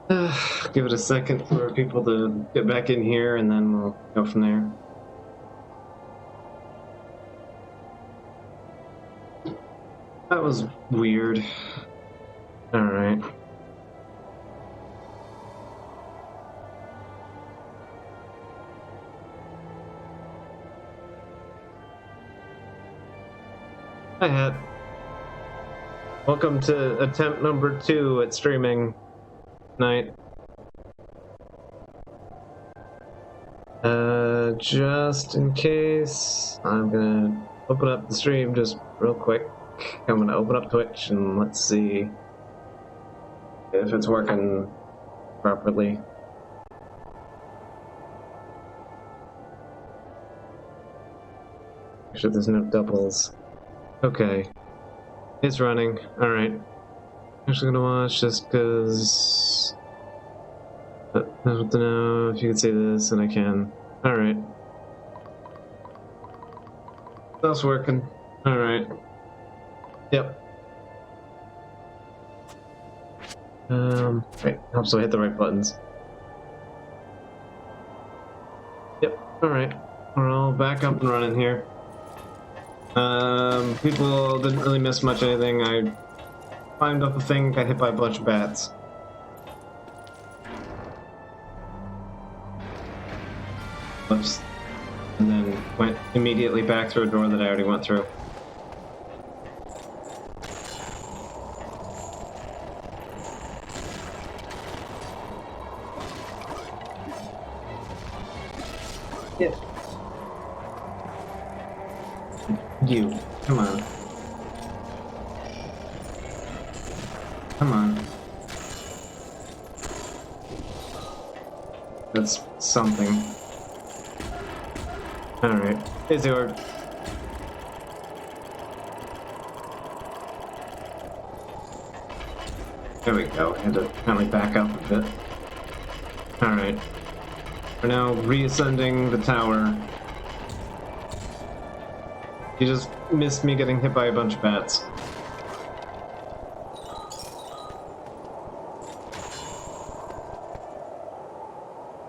Give it a second for people to get back in here, and then we'll go from there. That was weird. Alright. Hi, Hat. Welcome to attempt number 2 at streaming tonight. Just in case, I'm gonna open up the stream just real quick. I'm gonna open up Twitch and let's see if it's working properly. Make sure there's no doubles. Okay. It's running. Alright. I'm actually gonna watch just because I want to know if you can see this, and I can. Alright. That's working. Alright. Yep. Right. Hope so I hit the right buttons. Yep. Alright. We're all back up and running here. People didn't really miss much anything. I climbed up a thing, got hit by a bunch of bats. Oops. And then went immediately back through a door that I already went through. Yep. You. Come on. Come on. That's something. Alright. Hey, Zord. There we go. I had to kind of back up a bit. Alright. We're now reascending the tower. You just missed me getting hit by a bunch of bats.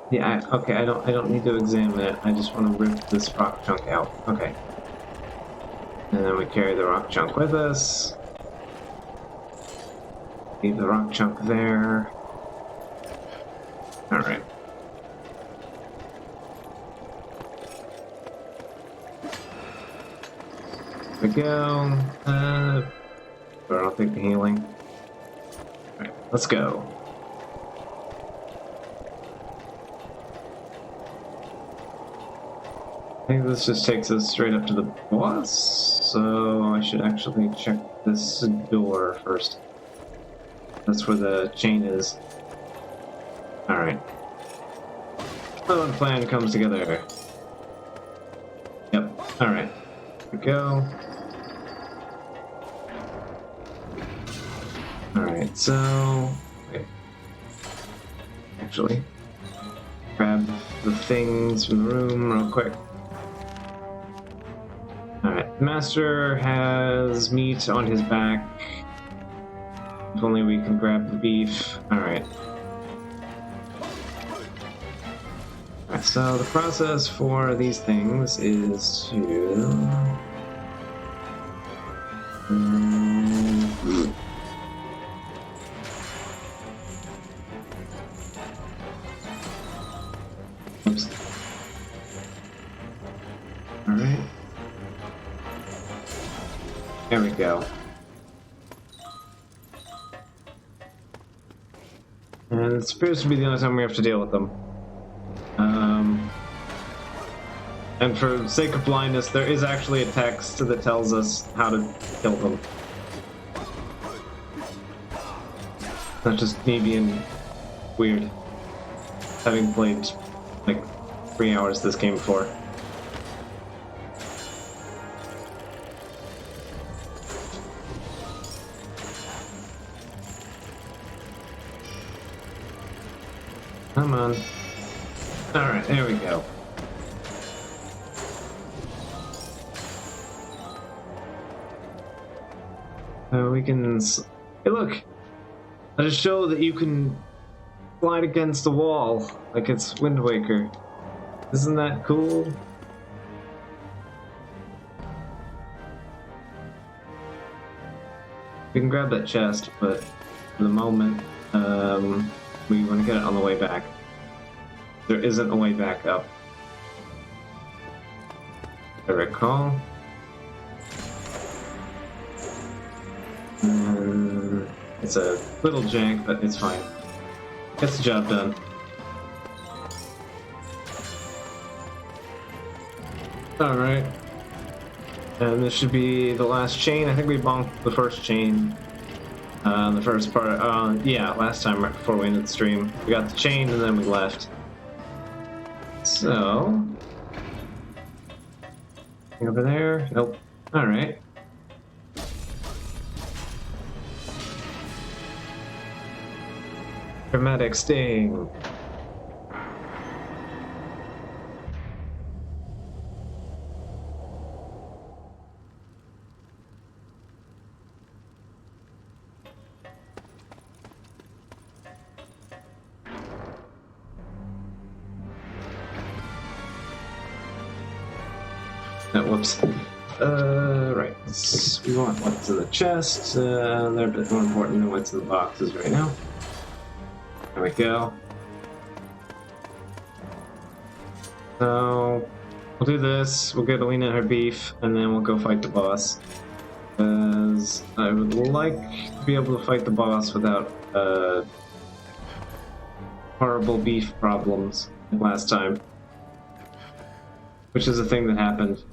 Yeah, okay, I don't need to examine it. I just want to rip this rock chunk out. Okay. And then we carry the rock chunk with us. Leave the rock chunk there. Alright. There we go. But I'll take the healing. Alright, let's go. I think this just takes us straight up to the boss, so I should actually check this door first. That's where the chain is. Alright. Oh, the plan comes together. Yep, alright. Here we go. Alright, so... Okay. Actually, grab the things from the room real quick. Alright, the master has meat on his back. If only we can grab the beef. Alright. Alright, so the process for these things is to... Oops. Alright. There we go. And it appears to be the only time we have to deal with them. And for the sake of blindness, there is actually a text that tells us how to kill them. Not just me being weird. Having played like 3 hours this game before. Come on. Alright, there we go. We can... Hey, look! I just show that you can slide against the wall like it's Wind Waker. Isn't that cool? We can grab that chest, but for the moment, we want to get it on the way back. There isn't a way back up. I recall. It's a little jank, but it's fine. Gets the job done. Alright. And this should be the last chain. I think we bonked the first chain. The first part. Yeah, last time right before we ended the stream. We got the chain and then we left. So. Over there? Nope. Alright. Dramatic sting. Whoops. Right. We want what's in the chest. They're a bit more important than what's in the boxes right now. There we go. So, we'll do this. We'll get Alina her beef, and then we'll go fight the boss. Because I would like to be able to fight the boss without horrible beef problems like last time. Which is a thing that happened.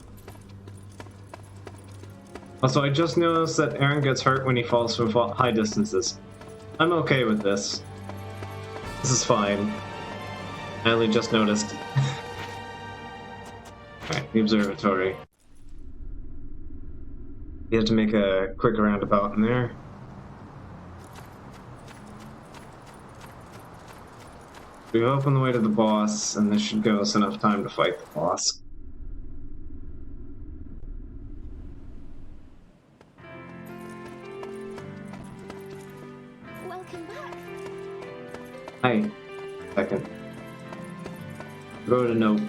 Also, I just noticed that Aaron gets hurt when he falls from high distances. I'm okay with this. This is fine. I only just noticed. Alright, the observatory. You have to make a quick roundabout in there. We've opened the way to the boss, and this should give us enough time to fight the boss. Hi. Second. Wrote a note.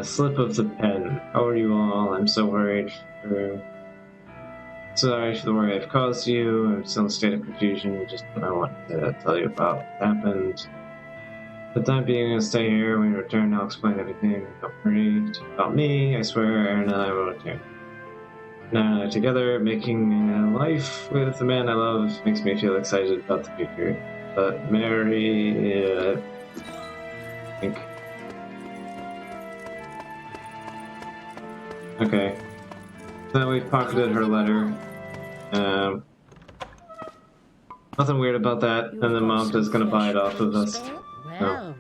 Slip of the pen. How are you all? I'm so worried for... Sorry for the worry I've caused you. I'm still in a state of confusion. Just what I wanted to tell you about what happened. For the time being, I'm gonna stay here. When we return, I'll explain everything. Don't worry about me. I swear, Aaron and I will return. Now together, making a life with the man I love makes me feel excited about the future. But Mary, I think. Okay. So we've pocketed her letter. Nothing weird about that, and then Mom is gonna buy it off of us. Well,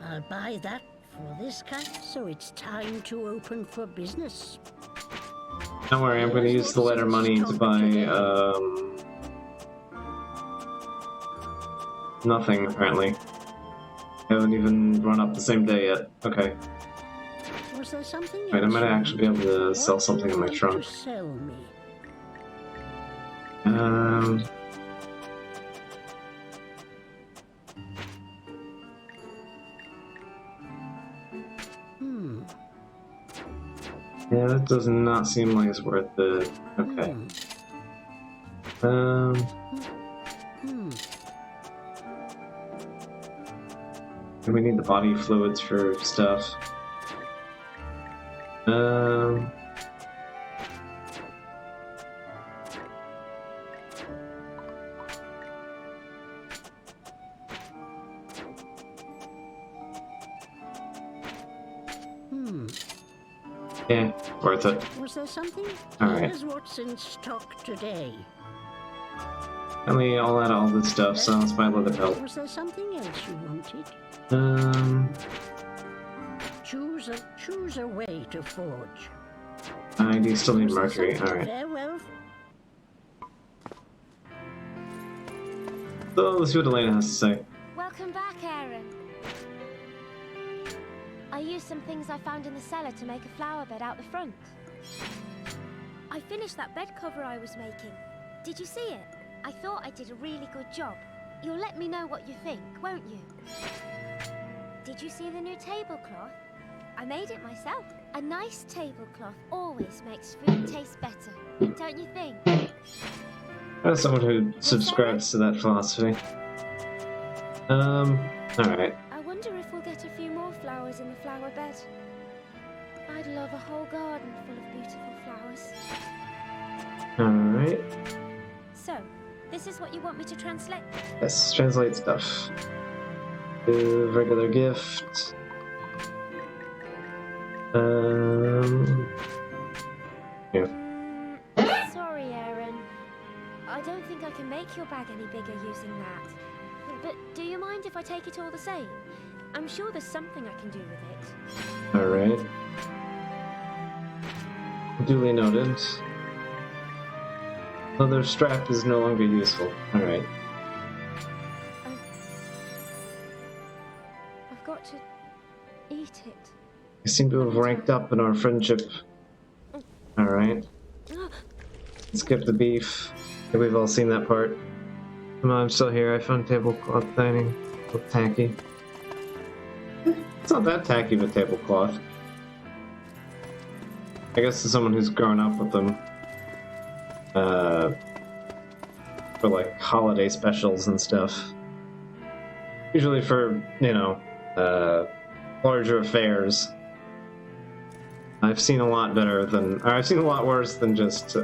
I'll buy that for this kind, so it's time to open for business. Don't worry, I'm going to use the letter money to buy, nothing, apparently. I haven't even run up the same day yet. Okay. Was there something Wait, I might actually be able to sell something in my trunk. Yeah, that does not seem like it's worth it. Okay. And we need the body fluids for stuff. Yeah, worth it. Was there something? Alright. Here's what's in stock today. Only I'll add all this stuff, so let's buy a leather belt. Was there something else you wanted? Choose a way to forge. I do still need mercury. Alright. Farewell. So let's see what Elena has to say. Welcome back, Aaron. I used some things I found in the cellar to make a flower bed out the front. I finished that bed cover I was making. Did you see it? I thought I did a really good job. you'll let me know what you think, won't you? Did you see the new tablecloth? I made it myself. A nice tablecloth always makes food taste better, don't you think? As someone who subscribes to that philosophy. Alright. I wonder if we'll get a few more flowers in the flower bed. I'd love a whole garden full of beautiful flowers. Alright. So, this is what you want me to translate? Yes, translate stuff. Do regular gift. Yeah. Sorry, Aaron. I don't think I can make your bag any bigger using that. But do you mind if I take it all the same? I'm sure there's something I can do with it. Alright. Duly noted. Leather strap is no longer useful. Alright. I've got to eat it. I seem to have ranked up in our friendship. Alright. Skip the beef. I think we've all seen that part. I'm still here. I found tablecloth dining. Look tacky. It's not that tacky of a tablecloth. I guess to someone who's grown up with them. For like holiday specials and stuff. Usually for, you know, larger affairs. I've seen a lot better than, or I've seen a lot worse than just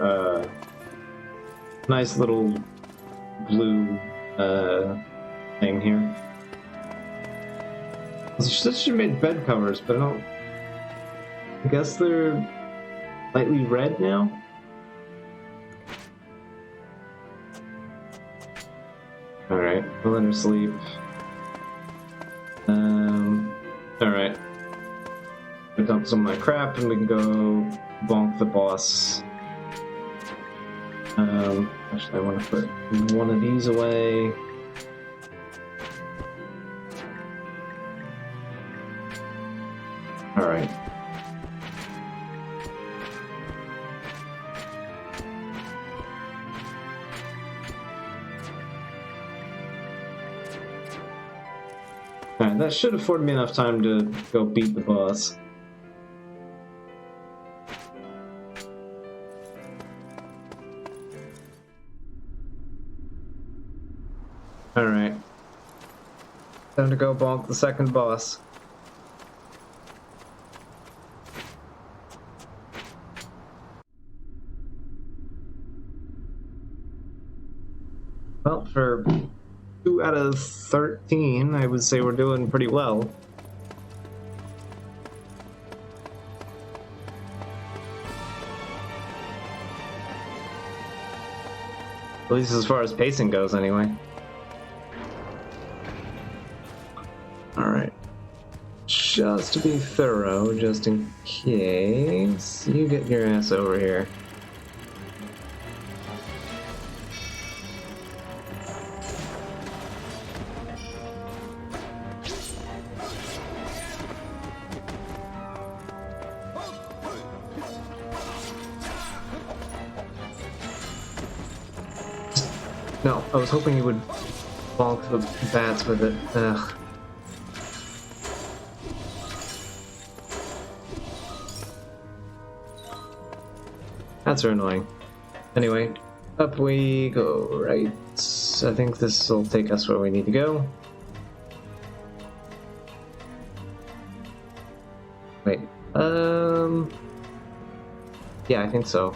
nice little blue thing here. She said she made bed covers, but I guess they're lightly red now? Alright, we'll let her sleep. Alright. I dump some of my crap and we can go bonk the boss. Actually I want to put one of these away. Alright. Alright, that should afford me enough time to go beat the boss. Alright. Time to go bonk the second boss. Well, for 2 out of 13, I would say we're doing pretty well. At least as far as pacing goes, anyway. Alright. Just to be thorough, just in case, you get your ass over here. No, I was hoping you would bonk the bats with it. Ugh. Bats are annoying. Anyway, up we go, right? I think this will take us where we need to go. Wait, yeah, I think so.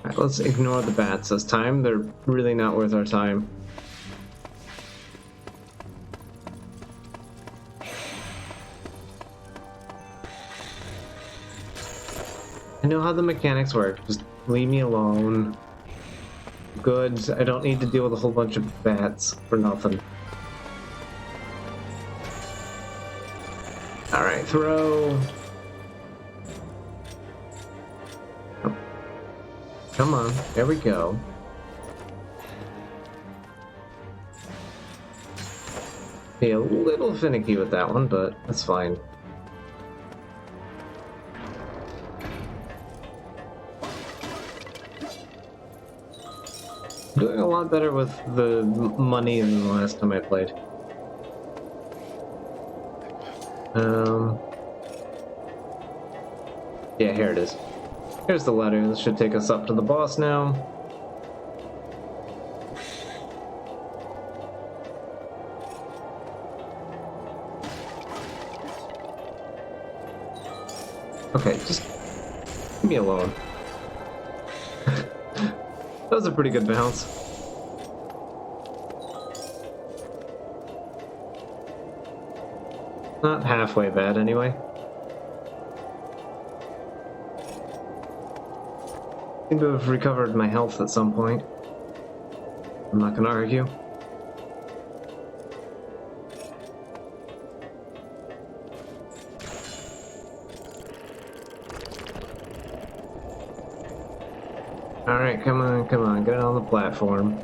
Alright, let's ignore the bats this time. They're really not worth our time. I know how the mechanics work. Just leave me alone. Good. I don't need to deal with a whole bunch of bats for nothing. Alright, throw. Oh. Come on. There we go. Be a little finicky with that one, but that's fine. Doing a lot better with the money than the last time I played. Yeah, here it is. Here's the ladder. This should take us up to the boss now. Okay, just leave me alone. That was a pretty good bounce. Not halfway bad, anyway. Seem to have recovered my health at some point. I'm not gonna argue. Alright, come on, get on the platform.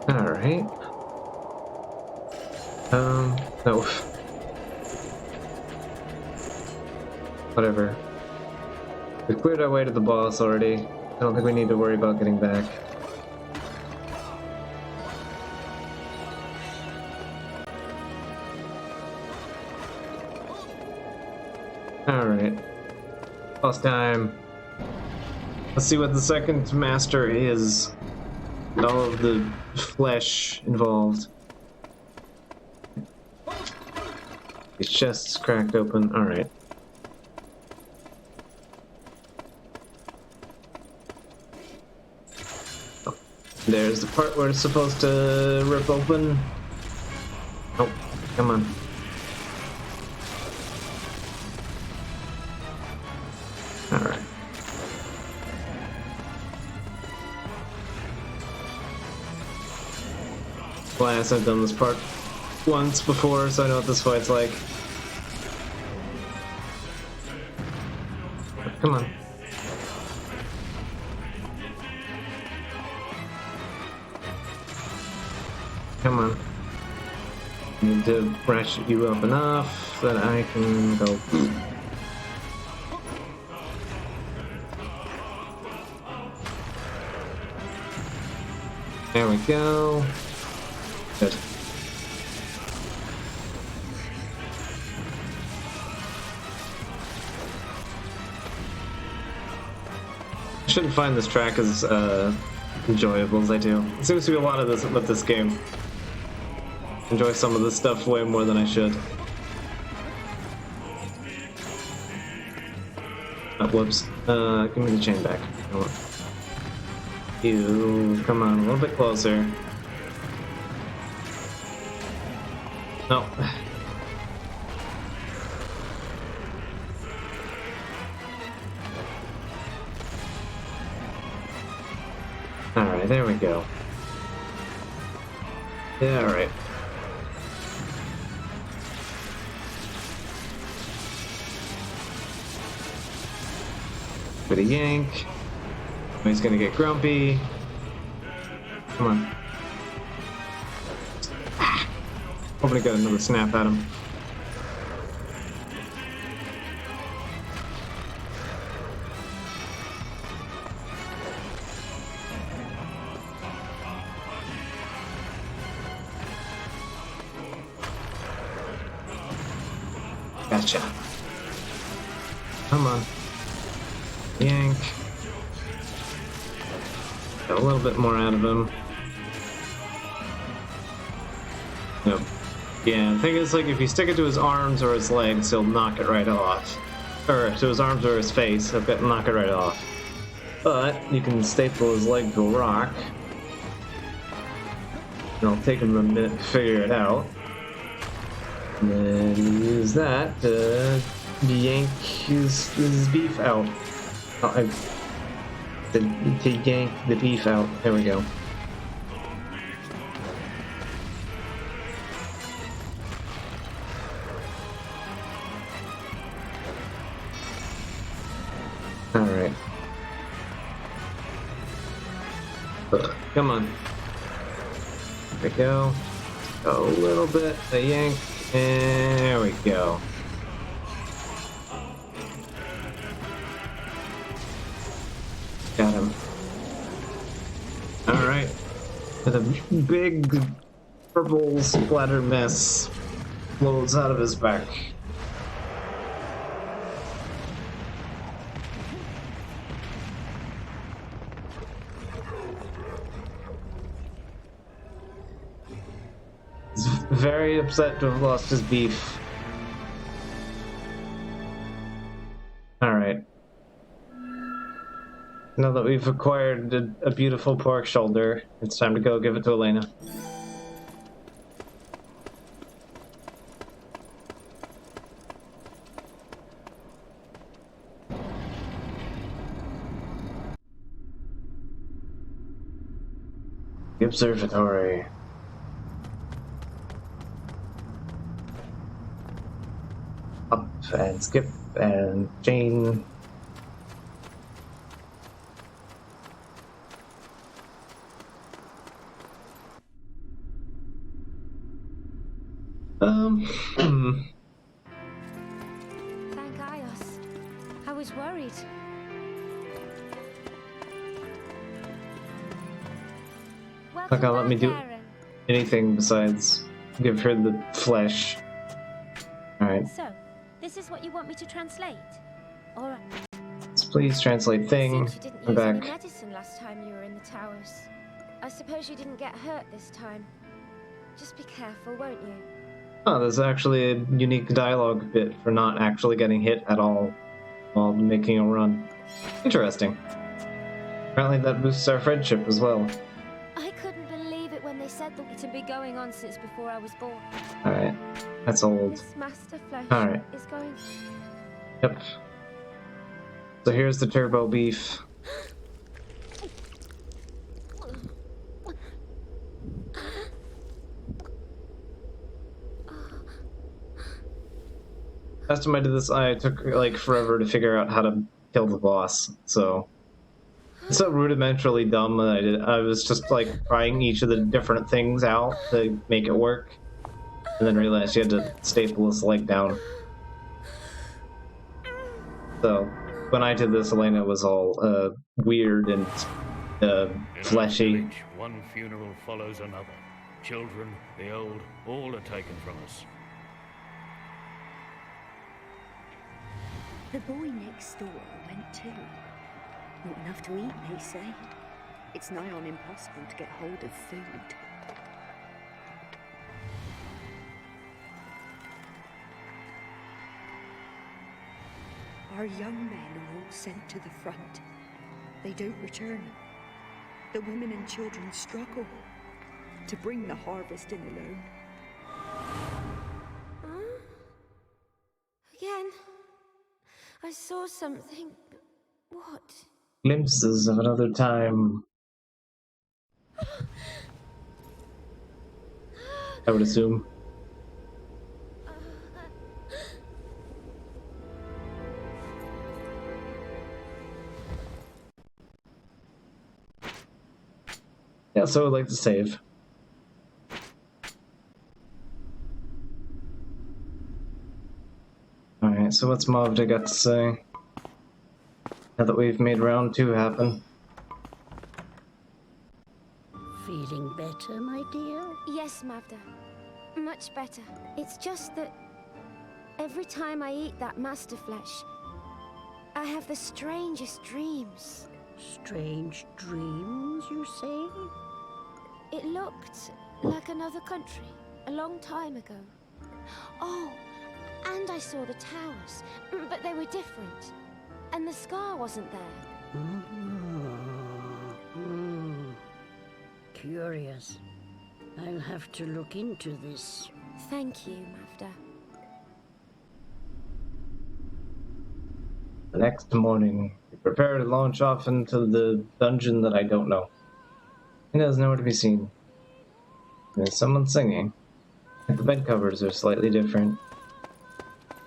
Alright. No. Whatever. We cleared our way to the boss already. I don't think we need to worry about getting back. Alright. Boss time. Let's see what the second master is. All of the flesh involved. His chest's cracked open. Alright. There's the part where it's supposed to rip open. Oh, come on. Alright. Glass, I've done this part once before, so I know what this fight's like. Come on. Come on. I need to ratchet you up enough that I can go. There we go. Good. I shouldn't find this track as enjoyable as I do. It seems to be a lot of this with this game. Enjoy some of this stuff way more than I should. Oh, whoops. Give me the chain back. You come on a little bit closer. No. Alright, there we go. Yeah, alright. Bit of yank. He's gonna get grumpy. Come on. Hoping to get another snap at him. Gotcha. Come on. Yank. Get a little bit more out of him. Yep. Yeah, the thing is, like, if you stick it to his arms or his legs, he'll knock it right off. Or to his arms or his face, he'll knock it right off. But you can staple his leg to a rock. And it'll take him a minute to figure it out. And then you use that to yank his beef out. To yank the beef out. There we go. Alright. Come on. There we go. A little bit, a yank, and there we go. Got him. Alright. With a big purple splatter mess flows out of his back. He's very upset to have lost his beef. Alright. Now that we've acquired a beautiful pork shoulder, it's time to go give it to Elena. The observatory. Up and skip and chain. Thank Ios. I was worried. Not gonna let me do Aaron. anything besides give her the flesh. Alright, So, this is what you want me to translate? Alright. please translate thing. Seems you didn't I'm use any back. medicine last time you were in the towers. I suppose you didn't get hurt this time. Just be careful, won't you? Oh, there's actually a unique dialogue bit for not actually getting hit at all while making a run. Interesting. Apparently that boosts our friendship as well. I couldn't believe it when they said that it's been going on since before I was born. Alright, that's old. This master flesh Alright. is going. Yep. So here's the turbo beef. Last time I did this, I took like forever to figure out how to kill the boss. So it's so rudimentarily dumb that I was just like trying each of the different things out to make it work, and then realized you had to staple his leg down. So when I did this, Elena was all weird and fleshy. In each village, one funeral follows another. Children, the old, all are taken from us. The boy next door went too. Not enough to eat, they say. It's nigh on impossible to get hold of food. Our young men are all sent to the front. They don't return. The women and children struggle to bring the harvest in alone. Again. I saw something. What? Glimpses of another time. I would assume. Yeah, so I'd like to save. Alright, so what's Mavda got to say? Now that we've made round 2 happen. Feeling better, my dear? Yes, Mavda. Much better. It's just that every time I eat that master flesh, I have the strangest dreams. Strange dreams, you say? It looked like another country, a long time ago. Oh, and I saw the towers, but they were different. And the scar wasn't there. Curious. I'll have to look into this. Thank you, Mavda. The next morning, we prepare to launch off into the dungeon that I don't know. It has nowhere to be seen. There's someone singing. The bed covers are slightly different.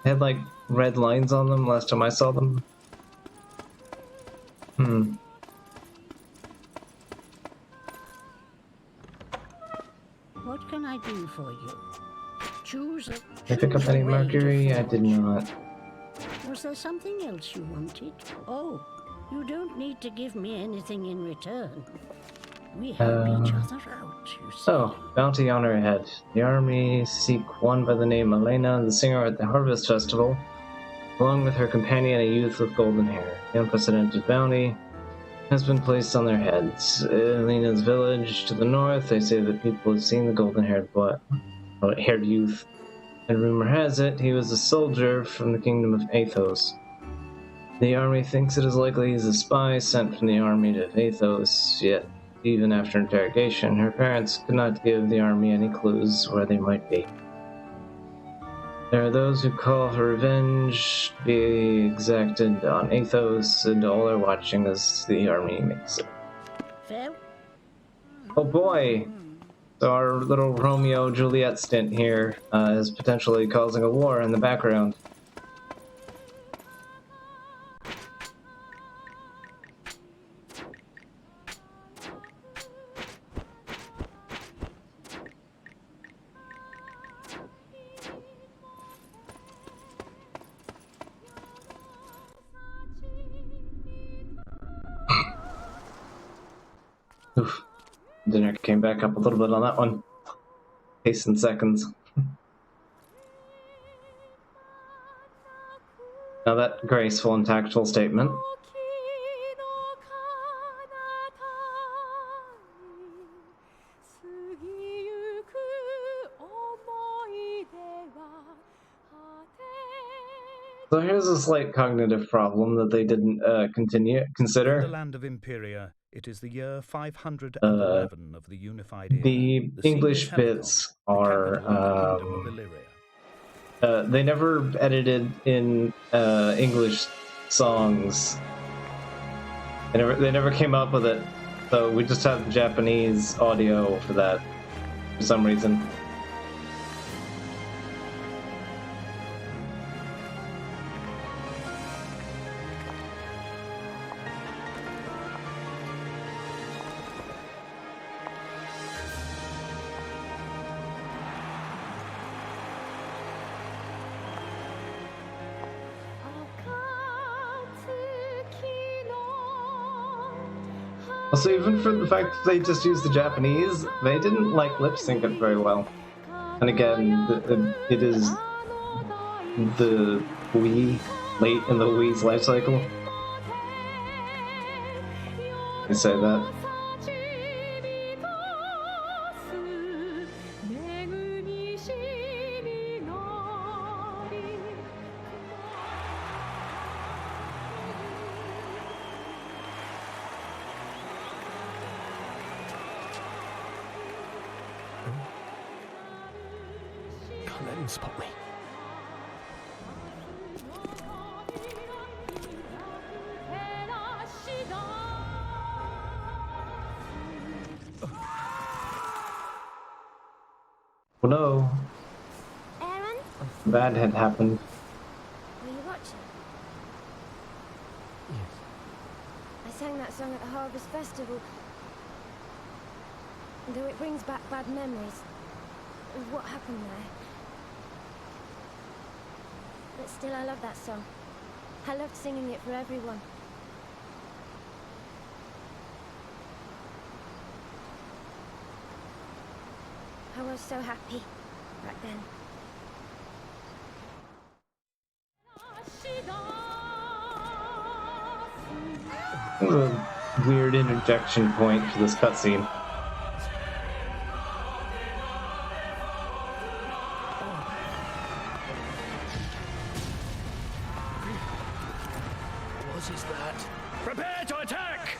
They had like red lines on them last time I saw them. What can I do for you? Choose a. Did I pick up choose a any way to mercury? I did forge. not. Was there something else you wanted? Oh, you don't need to give me anything in return. We help each other out, you see. Oh, bounty on her head. The army seek one by the name Elena, the singer at the Harvest Festival, along with her companion, a youth with golden hair. The unprecedented bounty has been placed on their heads. Elena's village to the north, they say that people have seen the golden-haired youth, and rumor has it he was a soldier from the kingdom of Athos. The army thinks it is likely he's a spy sent from the army to Athos, yet even after interrogation, her parents could not give the army any clues where they might be. There are those who call her revenge to be exacted on Athos, and all are watching as the army makes it. Well, Oh boy! So our little Romeo-Juliet stint here is potentially causing a war in the background. Oof. Dinner came back up a little bit on that one. Pace in seconds. Now that graceful and tactful statement. So here's a slight cognitive problem that they didn't consider. In the land of Imperia, it is the year 511 of the Unified Era. The English scene is bits Helicon, the are capital of the Kingdom of Illyria. they never edited in English songs. They never came up with it, so we just have Japanese audio for that for some reason. Also, even for the fact that they just used the Japanese, they didn't like lip sync it very well. And again, it is the Wii, late in the Wii's life cycle. I say that. Can't let him spot me. Oh no, Aaron, bad had happened. were you watching? Yes. I sang that song at the Harvest Festival. Though it brings back bad memories of what happened there. But still, I love that song. I loved singing it for everyone. I was so happy back then. That was a weird interjection point for this cutscene. What is that? Prepare to attack!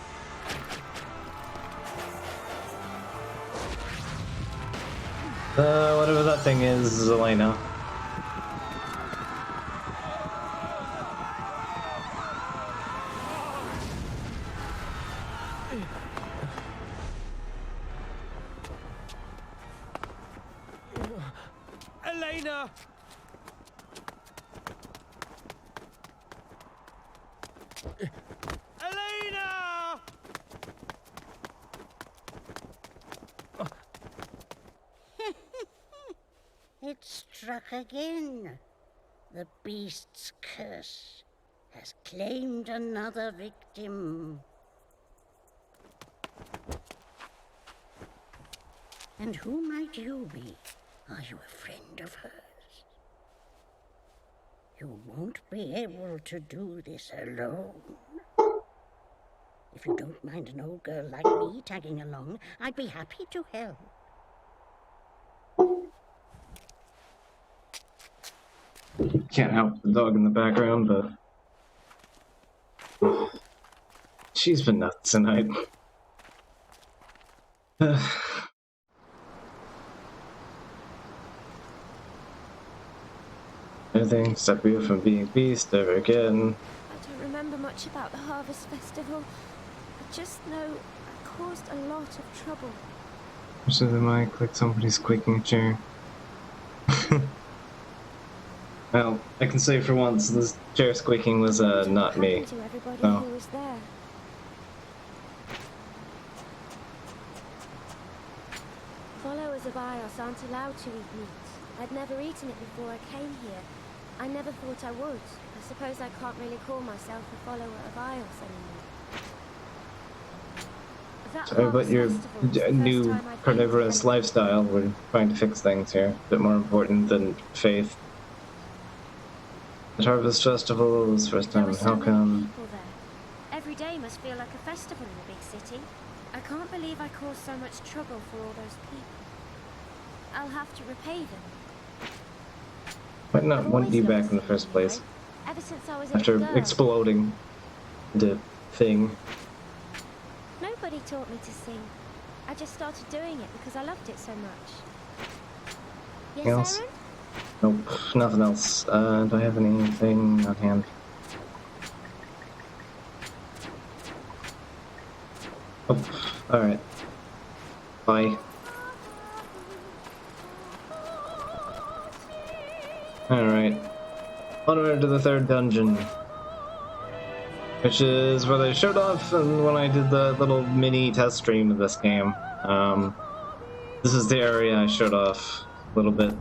Whatever that thing is Elena. Elena! Elena! It struck again. The beast's curse has claimed another victim. And who might you be? Are you a friend of hers? You won't be able to do this alone. If you don't mind an old girl like me tagging along, I'd be happy to help. Can't help the dog in the background, but she's been nuts tonight. Anything to stop you from being beast ever again. I don't remember much about the Harvest Festival. I just know I caused a lot of trouble. So the mic, like somebody's squeaking a chair. Well, I can say for once, this chair squeaking was not me. To everybody No. who was there. Followers of Ios aren't allowed to eat meat. I'd never eaten it before I came here. I never thought I would. I suppose I can't really call myself a follower of Ios anymore. That Sorry about Harvest your Festival was the first new time I'd been to carnivorous any- lifestyle. We're trying to fix things here. A bit more important than faith. The Harvest Festival was the first There time. were so How many come? people there. Every day must feel like a festival in a big city. I can't believe I caused so much trouble for all those people. I'll have to repay them. Why not I've want always you loved back in the first singing, place? right? Ever since I was a After little girl. exploding into thing. Nobody taught me to sing. I just started doing it because I loved it so much. Yes, Else? Aaron? Nope, nothing else. Do I have anything on hand? Oh, alright. Bye. Alright. Onward to the third dungeon. Which is where they showed off and when I did the little mini test stream of this game. This is the area I showed off a little bit.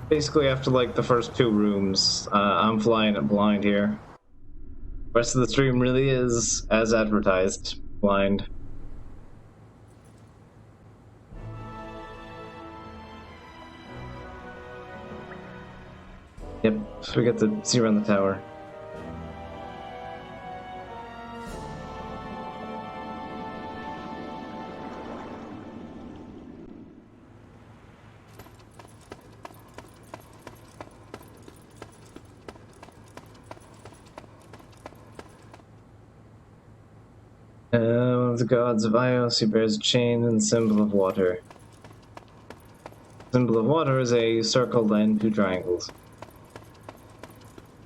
Basically after like the first two rooms, I'm flying it blind here. The rest of the stream really is, as advertised, blind. Yep, we get to see around the tower. One of the gods of Ios, he bears a chain and symbol of water. Symbol of water is a circle and two triangles.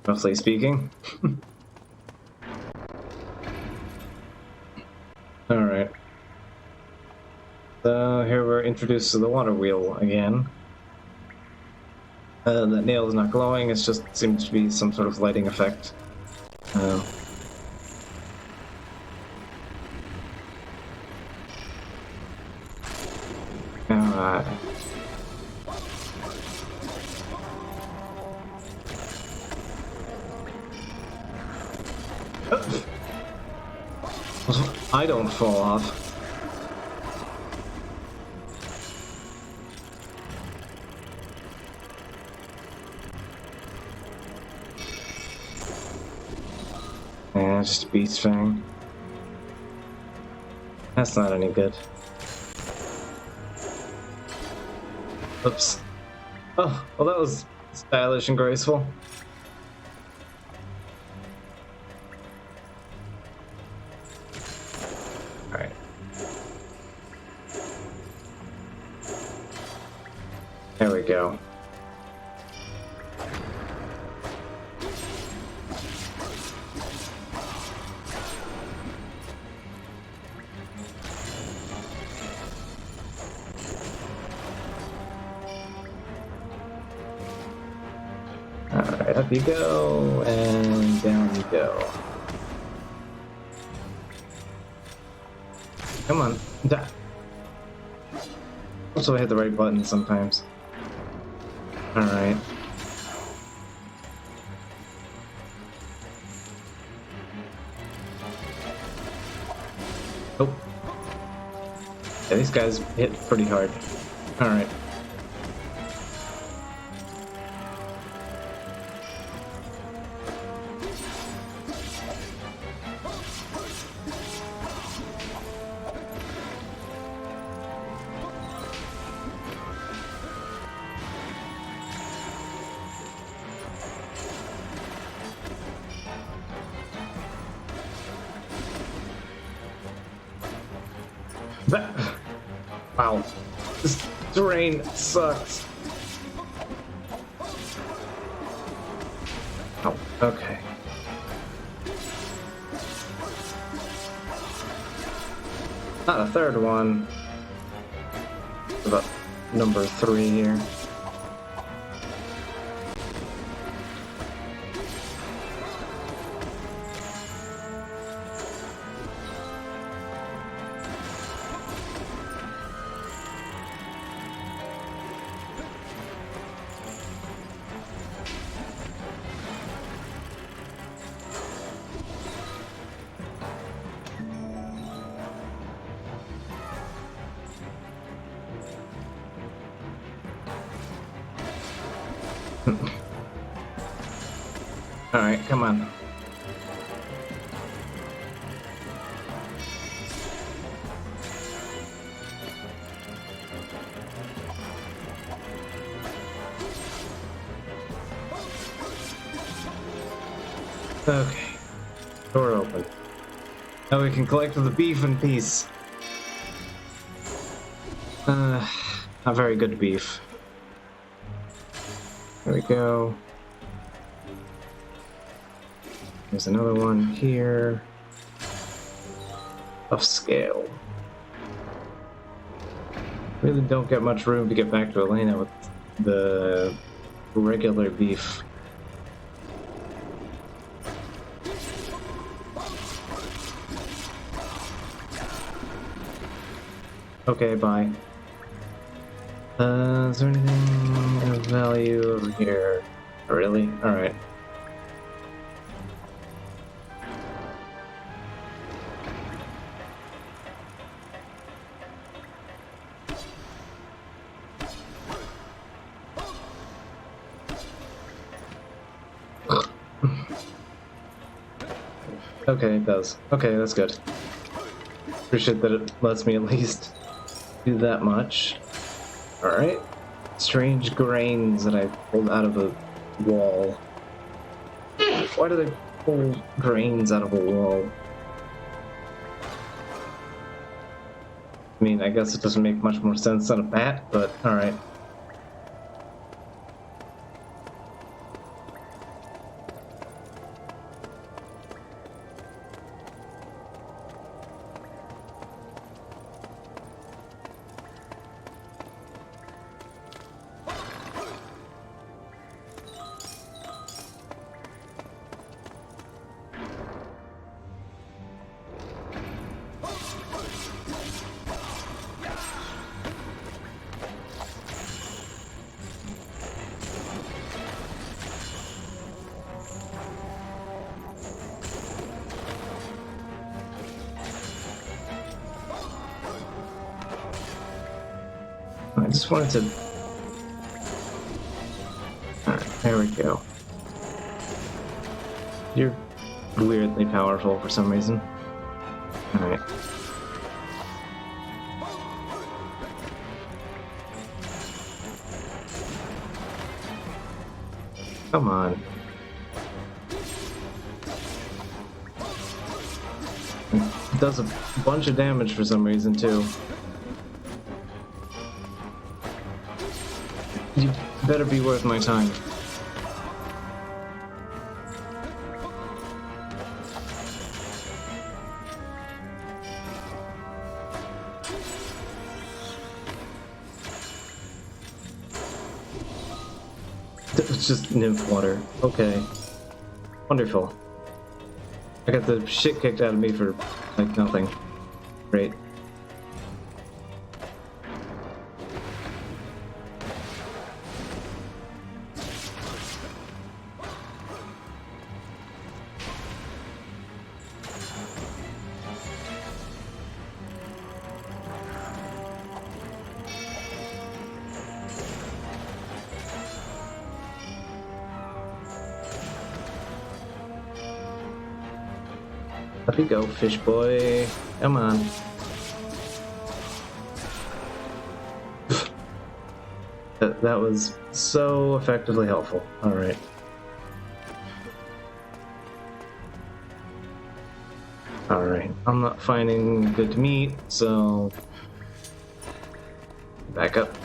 Roughly speaking. Alright. So here we're introduced to the water wheel again. That nail is not glowing, it just seems to be some sort of lighting effect. Alright. I don't fall off. Yeah, just a beast fang. That's not any good. Oops. Oh, well that was stylish and graceful. Alright. There we go. Alright, up you go, and down you go. Come on. So I hit the right button sometimes. Alright. Oh. Yeah, these guys hit pretty hard. Alright. Wow. This terrain sucks. Oh, okay. Not a third one. About number 3 here. Alright, come on. Okay. Door open. Now we can collect the beef in peace. Not very good beef. There we go. There's another one here. Of scale. Really don't get much room to get back to Elena with the regular beef. Okay, bye. Is there anything of value over here? Oh, really? Alright. Okay, it does. Okay, that's good. Appreciate that it lets me at least do that much. Alright. Strange grains that I pulled out of a wall. Why do they pull grains out of a wall? I mean, I guess it doesn't make much more sense than a bat, but alright. I just wanted to... Alright, there we go. You're weirdly powerful for some reason. Alright. Come on. It does a bunch of damage for some reason, too. You better be worth my time. It's just nymph water. Okay. Wonderful. I got the shit kicked out of me for, like, nothing. Great. Up you go, fish boy. Come on. That was so effectively helpful. Alright. Alright, I'm not finding good meat, so... Back up.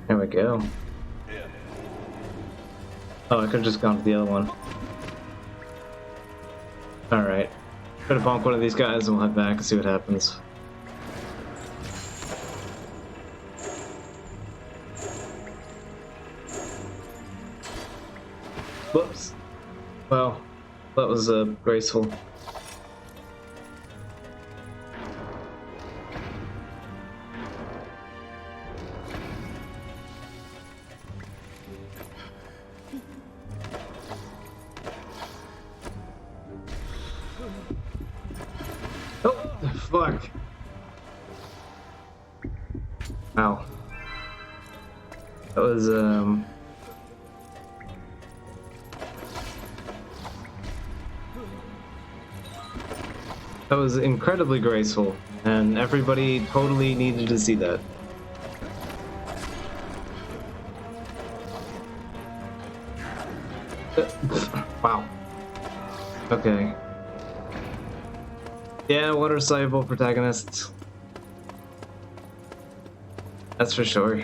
There we go. Oh, I could've just gone to the other one. Alright. Try to bonk one of these guys and we'll head back and see what happens. Whoops. Well, that was graceful. Oh, fuck. Ow. That was, that was incredibly graceful, and everybody totally needed to see that. Wow. Okay. Yeah, water soluble protagonists. That's for sure.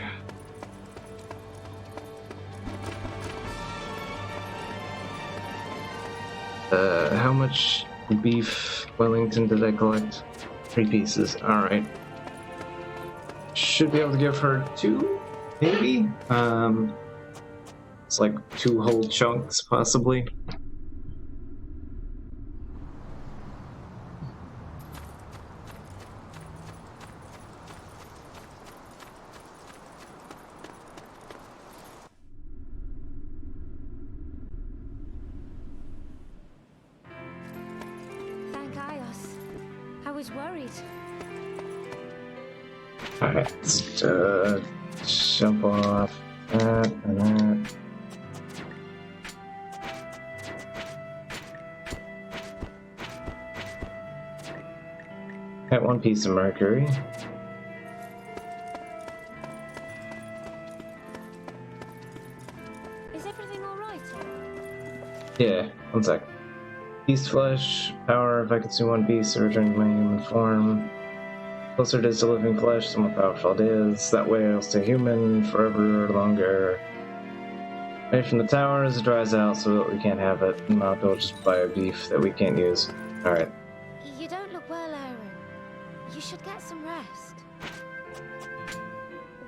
How much beef Wellington did I collect? 3 pieces. Alright. Should be able to give her 2, maybe? It's like 2 whole chunks, possibly. I was worried. Alright, let's jump off that and that. Got 1 piece of mercury. Is everything alright? Yeah, 1 sec. Beast flesh, power, if I consume 1 piece, I return to my human form. Closer it is to living flesh, the more powerful it is. That way I'll stay human forever or longer. Away from the towers, it dries out so that we can't have it. And I'll go just buy a beef that we can't use. Alright. You don't look well, Aaron. You should get some rest.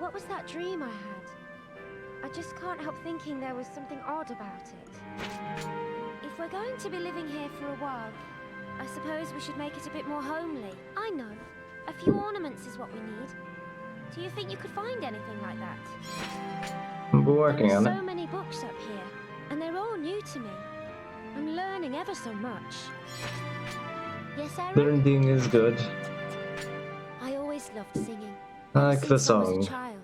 What was that dream I had? I just can't help thinking there was something odd about it. If we're going to be living here for a while, I suppose we should make it a bit more homely. I know. A few ornaments is what we need. Do you think you could find anything like that? I'm working on it. There are so many books up here, and they're all new to me. I'm learning ever so much. Yes, Aaron? Learning is good. I always loved singing. I like the Since I was song. a child.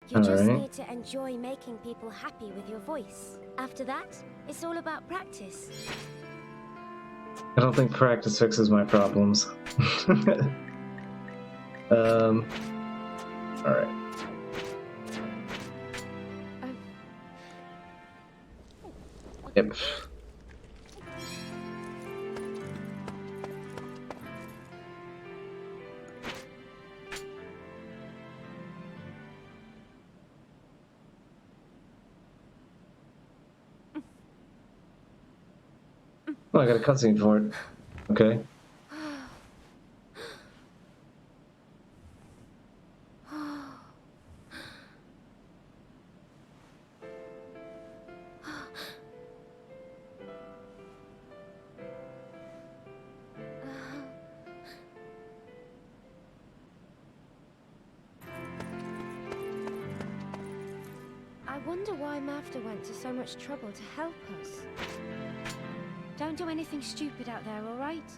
You just Alright. need to enjoy making people happy with your voice. After that, it's all about practice. I don't think practice fixes my problems. Alright. Yep. Oh, I got a cutscene for it. Okay. I wonder why Mavda went to so much trouble to help us. Don't do anything stupid out there, all right?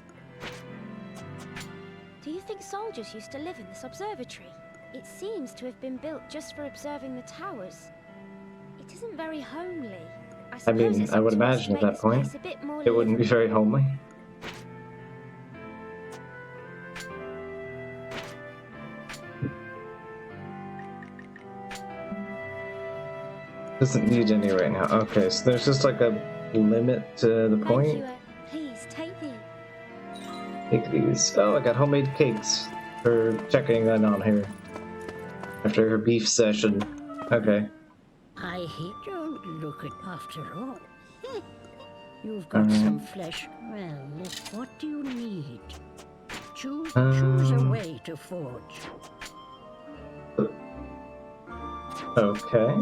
Do you think soldiers used to live in this observatory? It seems to have been built just for observing the towers. It isn't very homely. I mean, I would imagine at that point it wouldn't be very homely. Doesn't need any right now. Okay, so there's just like a limit to the point. Please take these. Take these. Oh, I got homemade cakes for checking in on her after her beef session. Okay. I hate your look at after all. You've got some flesh. Well, what do you need? Choose a way to forge. Okay.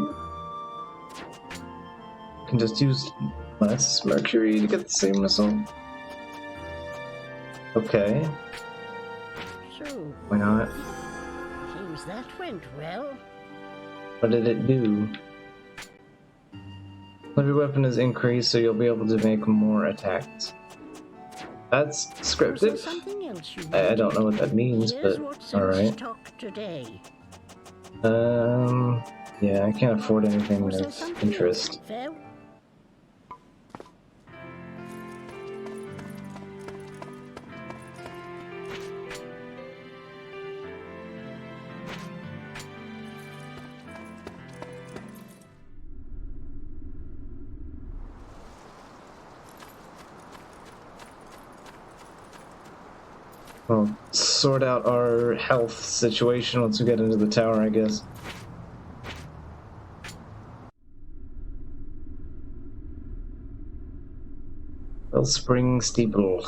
Can just use less mercury to get the same result. Okay. So, Why not? seems that went well. What did it do? Every weapon is increased, so you'll be able to make more attacks. That's Was there scripted. something else you I don't know what that means, Here's but what's in alright. stock today. Yeah, I can't afford anything Was there that's something interest. else? Fair? We'll sort out our health situation once we get into the tower, I guess. Wellspring Steeple.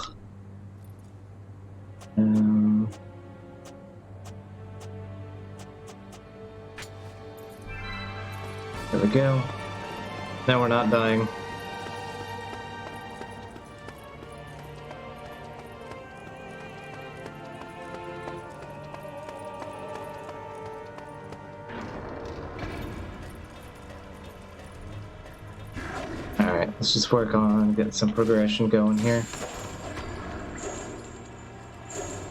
There we go. Now we're not dying. Alright, let's just work on getting some progression going here.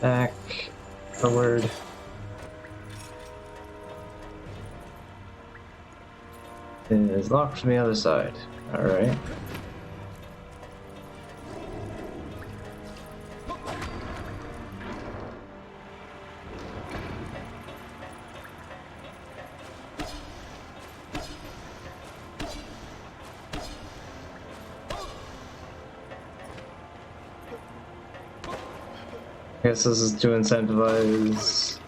Back, forward. It is locked from the other side. Alright. I guess this is to incentivize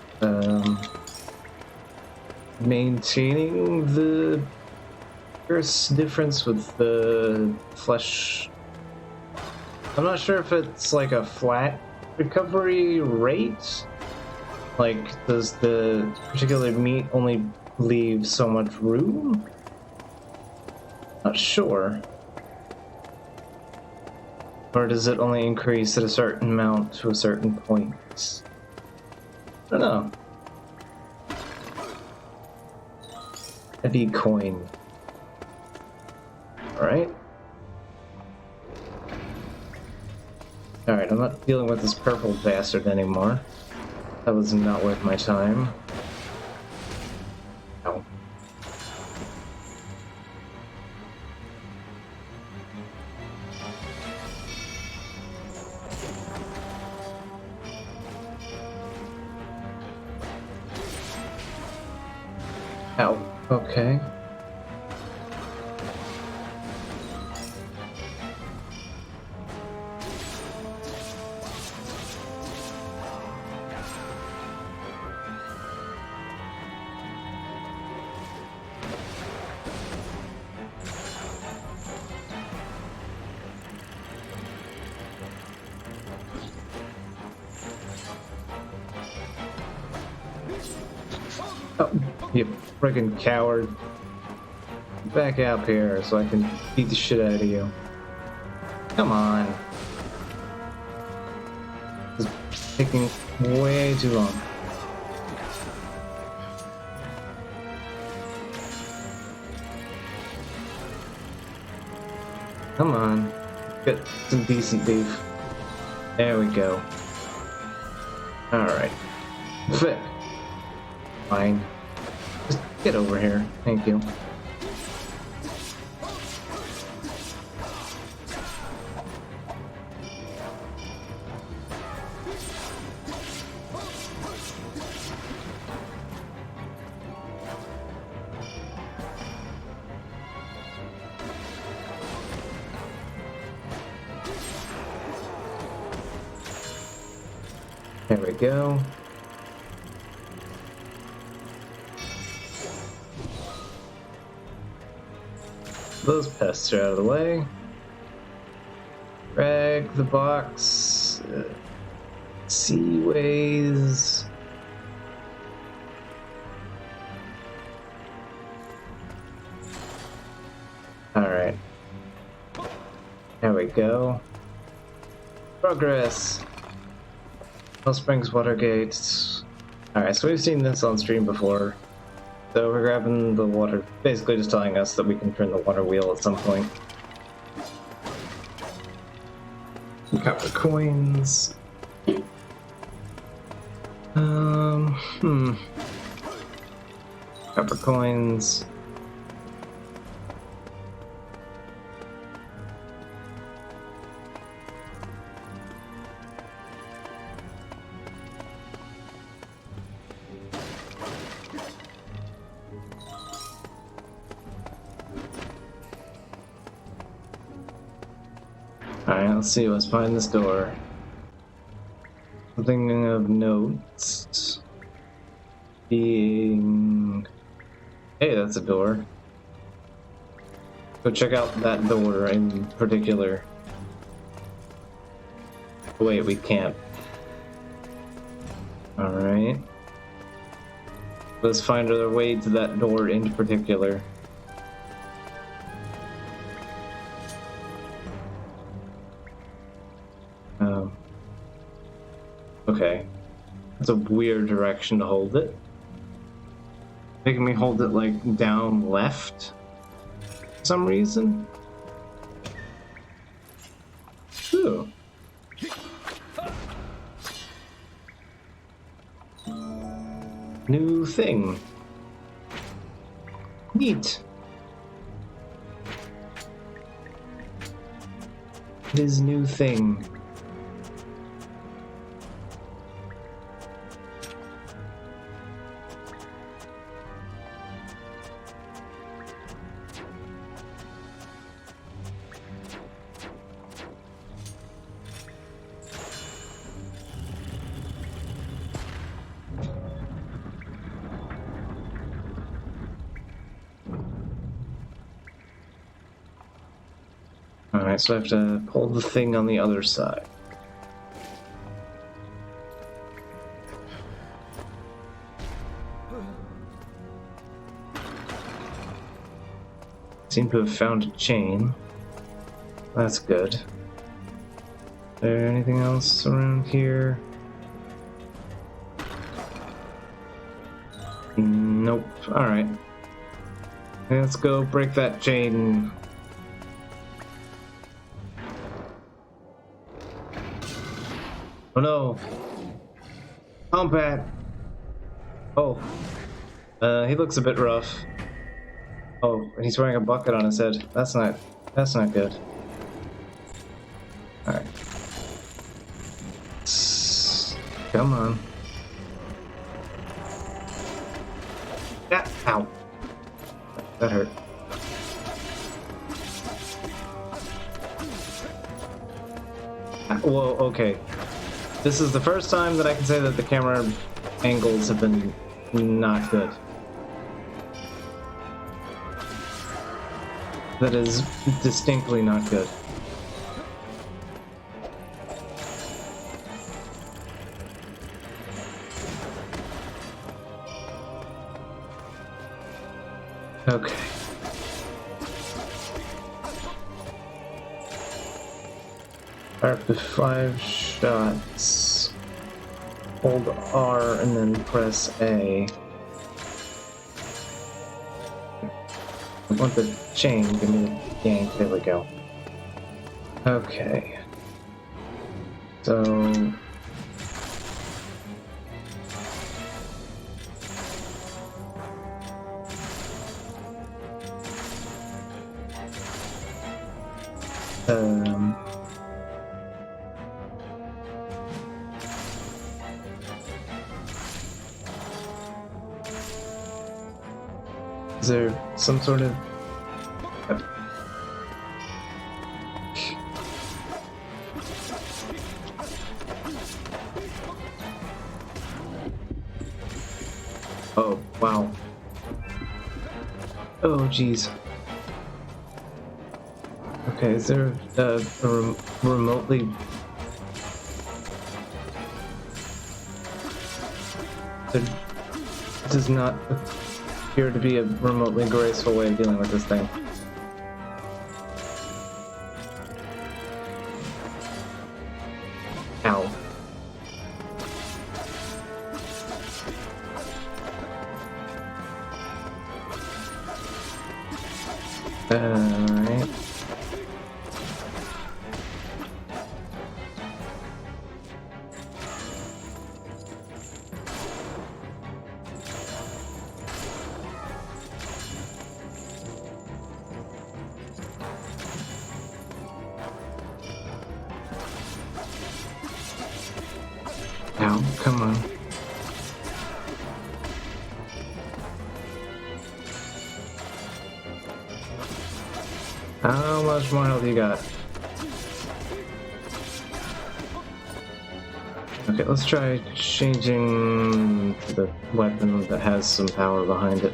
maintaining the curse difference with the flesh. I'm not sure if it's like a flat recovery rate. Like, does the particular meat only leave so much room? Not sure. Or does it only increase at a certain amount to a certain point? I don't know. Heavy coin. Alright. Alright, I'm not dealing with this purple bastard anymore. That was not worth my time. Ow. Ow. Okay. Oh, you friggin' coward. Back up here so I can beat the shit out of you. Come on. This is taking way too long. Come on. Get some decent beef. There we go. Alright. Fit. Fine. Just get over here. Thank you. There we go. Those pests are out of the way. Drag the box. Seaways. Alright. There we go. Progress. Well Springs Watergate. Alright, so we've seen this on stream before. So we're grabbing the water, basically just telling us that we can turn the water wheel at some point. Copper coins. Copper coins. Alright, let's see, let's find this door. Something of note being... Hey, that's a door. Go check out that door in particular. Wait, we can't. Alright. Let's find our way to that door in particular. Okay. That's a weird direction to hold it. Making me hold it like down left for some reason. Ooh. New thing. Neat. It is new thing. Alright, so I have to pull the thing on the other side. Seem to have found a chain. That's good. Is there anything else around here? Nope. Alright. Let's go break that chain. Oh no! Combat! Oh. He looks a bit rough. Oh, and he's wearing a bucket on his head. That's not good. Alright. Come on. Yeah, ow. That hurt. Whoa, okay. This is the first time that I can say that the camera angles have been not good. That is distinctly not good. Okay. Fire up to 5 shots. Hold R and then press A. I want the chain, give me the yank, there we go. Okay. So... Is there some sort of... Oh, jeez. Okay, is there a remotely... There does not appear to be a remotely graceful way of dealing with this thing. Ow. Alright. Ow, come on. How much more health you got? Okay, let's try changing to the weapon that has some power behind it.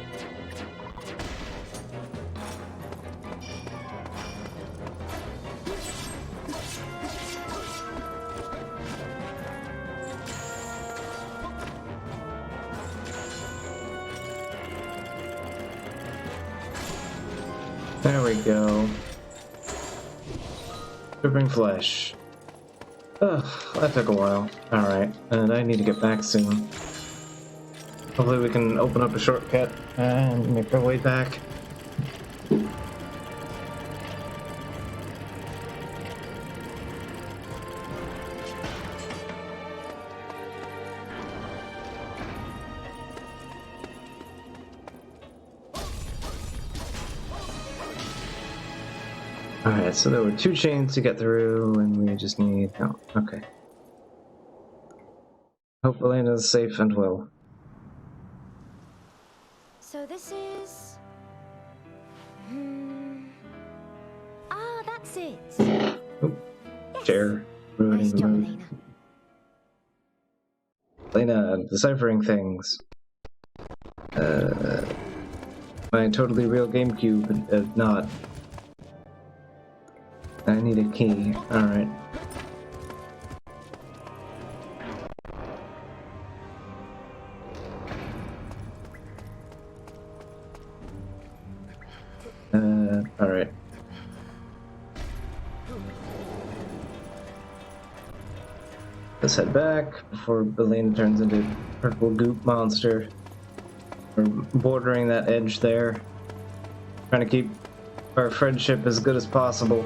There we go. Dripping flesh. Ugh, that took a while. Alright, and I need to get back soon. Hopefully we can open up a shortcut and make our way back. Alright, so there were 2 chains to get through, and we just need... Oh, okay. Hope Elena's safe and well. So this is... Ah, that's it. Oop, Yes. chair. Ruining Nice the job, mood. Elena. Elena, deciphering things. My totally real GameCube, not. I need a key. Alright. Alright. Let's head back before Elena turns into a purple goop monster. We're bordering that edge there. Trying to keep our friendship as good as possible.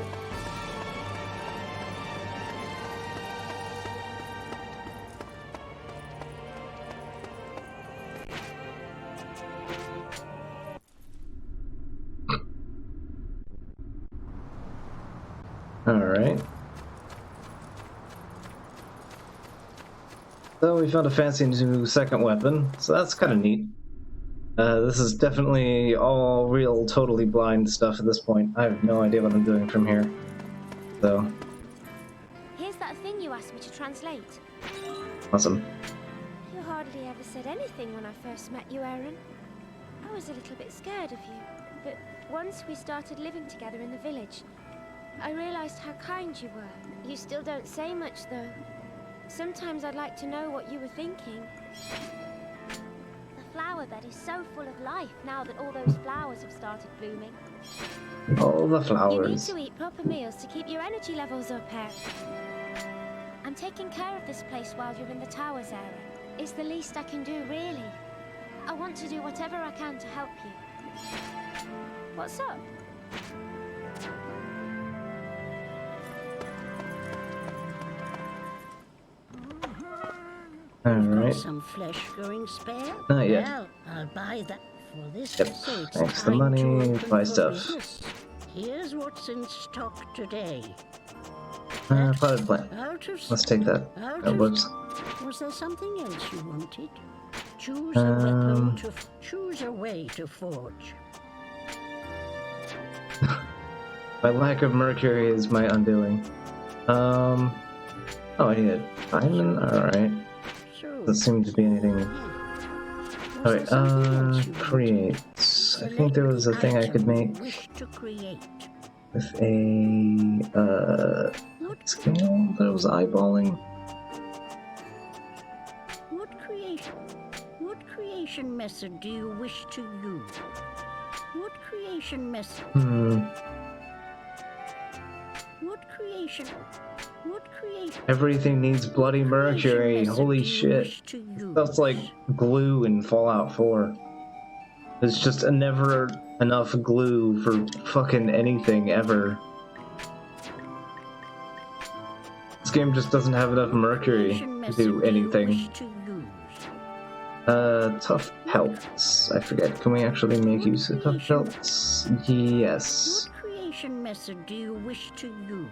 Alright. So we found a fancy new second weapon, so that's kind of neat. This is definitely all real, totally blind stuff at this point. I have no idea what I'm doing from here. So, Here's that thing you asked me to translate. awesome. You hardly ever said anything when I first met you, Aaron. I was a little bit scared of you, but once we started living together in the village, I realized how kind you were. You still don't say much, though. Sometimes I'd like to know what you were thinking. The flower bed is so full of life now that all those flowers have started blooming. All the You need flowers. to eat proper meals to keep your energy levels up, Aaron. I'm taking care of this place while you're in the towers, Aaron. It's the least I can do, really. I want to do whatever I can to help you. What's up? Alright. Some flesh going spare? Not yet. Well, I'll buy that for this. Yep. So it's Thanks the time to money, open buy for stuff. business. Here's what's in stock today. Potted plant. Out of Let's take that. out Oh, of- whoops. Was there something else you wanted? Choose choose a way to forge. My lack of mercury is my undoing. Oh, I need a diamond? Alright. So Doesn't seem to be anything. was there Alright, something else you wanted? create. else? I think there was a thing I could make Wish to create. with a scale that I was eyeballing. What creation method do you wish to use? What creation method? What creation? Everything needs bloody mercury. Holy shit. That's like glue in Fallout 4. There's just never enough glue for fucking anything ever. This game just doesn't have enough mercury to do anything. Tough pelts. I forget. Can we actually make use of tough pelts? Yes. What creation method do you wish to use?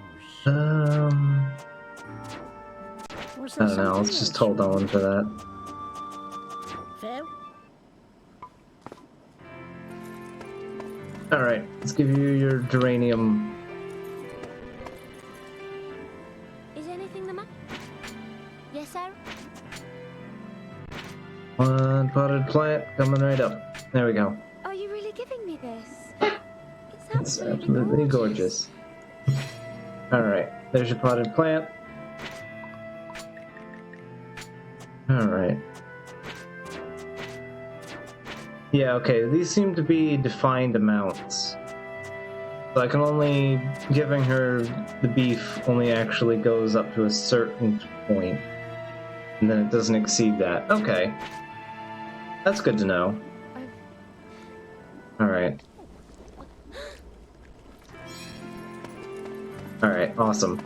I don't know. Let's just hold on for that. Fair. Alright, let's give you your geranium. Is anything the matter? Yes, Aaron? One potted plant coming right up. There we go. Are you really giving me this? It's It's absolutely gorgeous. Alright, there's your potted plant. Alright. Yeah, okay, these seem to be defined amounts. So I can only... giving her the beef only actually goes up to a certain point. And then it doesn't exceed that. Okay. That's good to know. Alright. Alright, awesome.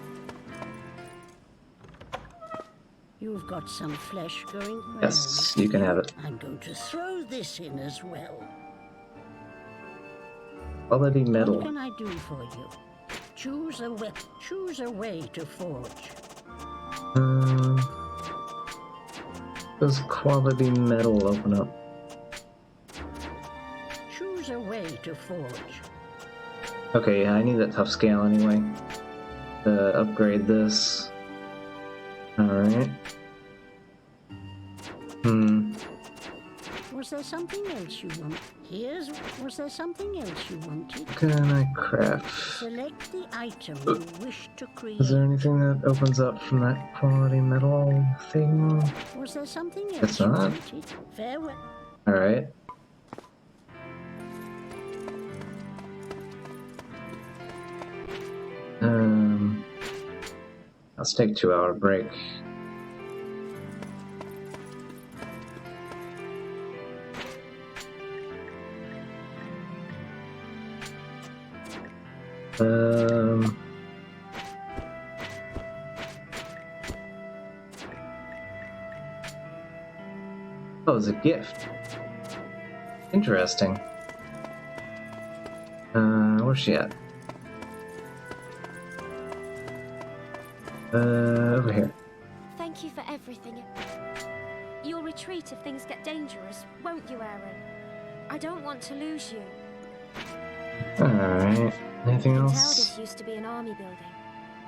You've got some flesh going well. Yes, you can have it. I'm going to throw this in as well. Quality metal. What can I do for you? Choose a way to forge. Does quality metal open up? Choose a way to forge. Okay, yeah, I need that tough scale anyway. To upgrade this. Alright. Was there something else you want? Was there something else you wanted? Can I craft? Select the item you wish to create. Is there anything that opens up from that quality metal thing? Was there something else It's you not. wanted? Farewell. Alright. Let's take a 2-hour break. Oh, it's a gift. Interesting. Where's she at? Over here. Thank you for everything. You'll retreat if things get dangerous, won't you, Aaron? I don't want to lose you. Alright. Anything Tell else? this used to be an army building.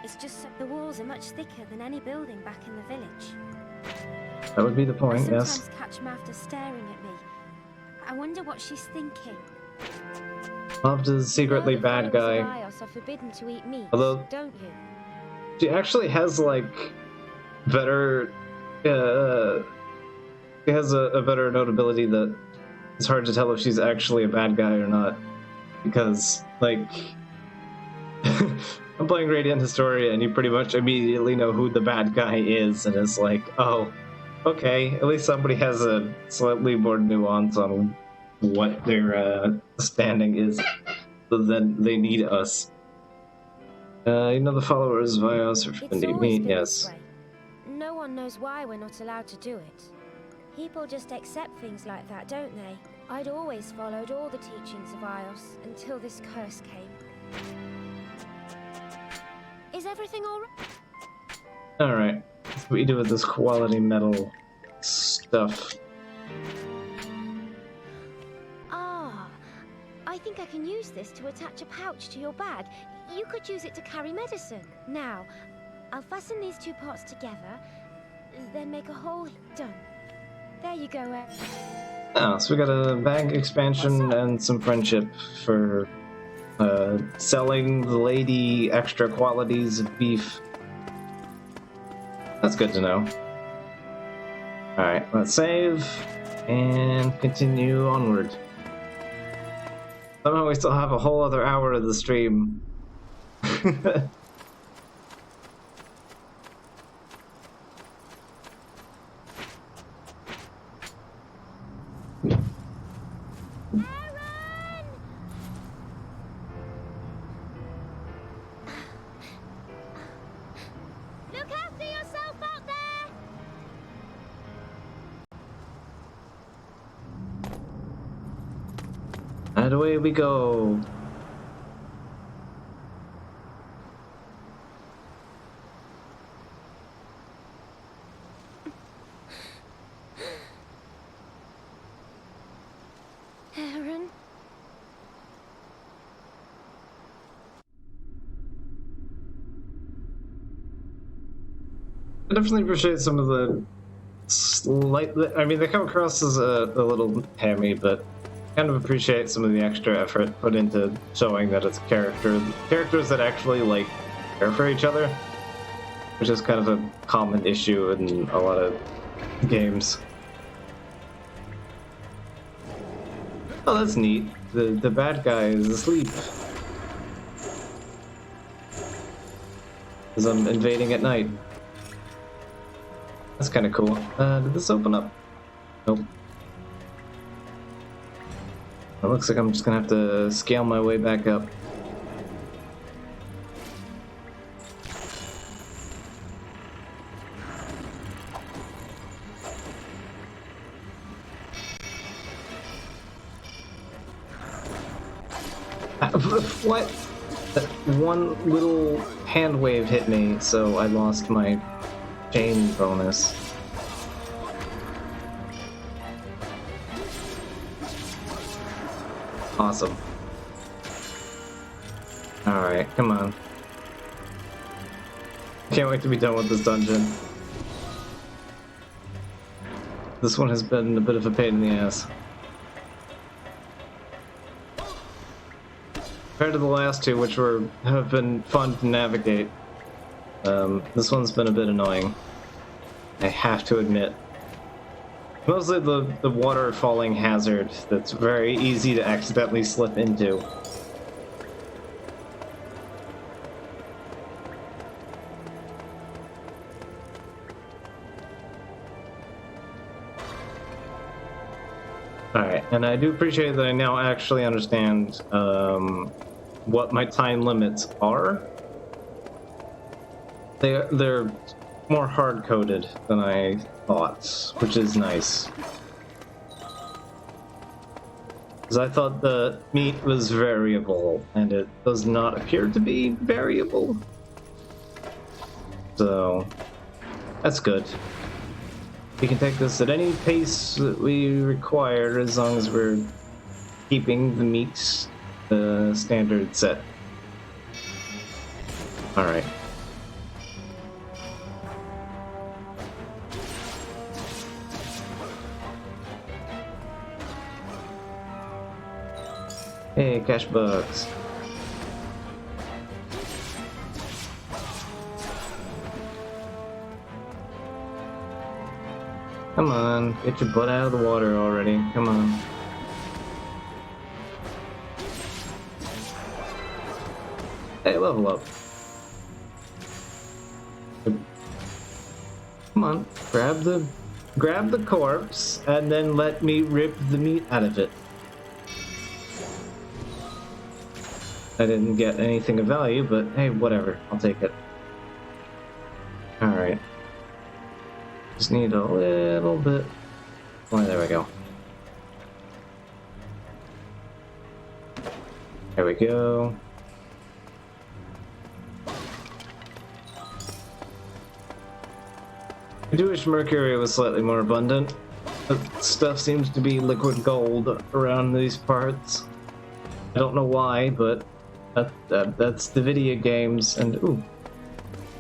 It's just that the walls are much thicker than any building back in the village. That would be the I point, sometimes yes. catch Mavda staring at me. I wonder what she's thinking. Mavda's a secretly The bad followers of guy. Ios are forbidden to eat meat, Although- don't you? She actually has, like, better... she has a better notability that it's hard to tell if she's actually a bad guy or not. Because, like... I'm playing Radiant Historia and you pretty much immediately know who the bad guy is, and it's like, oh, okay, at least somebody has a slightly more nuance on what their standing is, so then they need us. You know the followers of Ios are It's forbidden to eat always meat, been yes. this way. No one knows why we're not allowed to do it. People just accept things like that, don't they? I'd always followed all the teachings of Ios until this curse came. Is everything all right? Alright, what do we do with this quality metal stuff? Ah, I think I can use this to attach a pouch to your bag. You could use it to carry medicine. Now, I'll fasten these two parts together, then make a hole. Done. There you go, Ed. Oh, so we got a bag expansion and some friendship for selling the lady extra qualities of beef. That's good to know. Alright, let's save and continue onward. Somehow we still have a whole other hour of the stream. Look after yourself out there! And away we go. Aaron? I definitely appreciate some of the slight. I mean, they come across as a little hammy, but kind of appreciate some of the extra effort put into showing that it's characters that actually like care for each other, which is kind of a common issue in a lot of games. Oh, that's neat. The bad guy is asleep. Because I'm invading at night. That's kind of cool. Did this open up? Nope. It looks like I'm just gonna have to scale my way back up. What? That one little hand wave hit me, so I lost my chain bonus. Awesome. Alright, come on. Can't wait to be done with this dungeon. This one has been a bit of a pain in the ass. Compared to the last two, which have been fun to navigate, this one's been a bit annoying. I have to admit. Mostly the water falling hazard that's very easy to accidentally slip into. Alright, and I do appreciate that I now actually understand what my time limits are. They're more hard-coded than I thought, which is nice. Because I thought the meat was variable, and it does not appear to be variable. So, that's good. We can take this at any pace that we require, as long as we're keeping the meat standard set. Alright. Hey, cash bucks. Come on, get your butt out of the water already. Come on. Hey, level up. Come on, grab the corpse and then let me rip the meat out of it. I didn't get anything of value, but hey, whatever. I'll take it. Alright. Just need a little bit. Oh, there we go. There we go. I do wish mercury was slightly more abundant. That stuff seems to be liquid gold around these parts. I don't know why, but that's the video games, and ooh,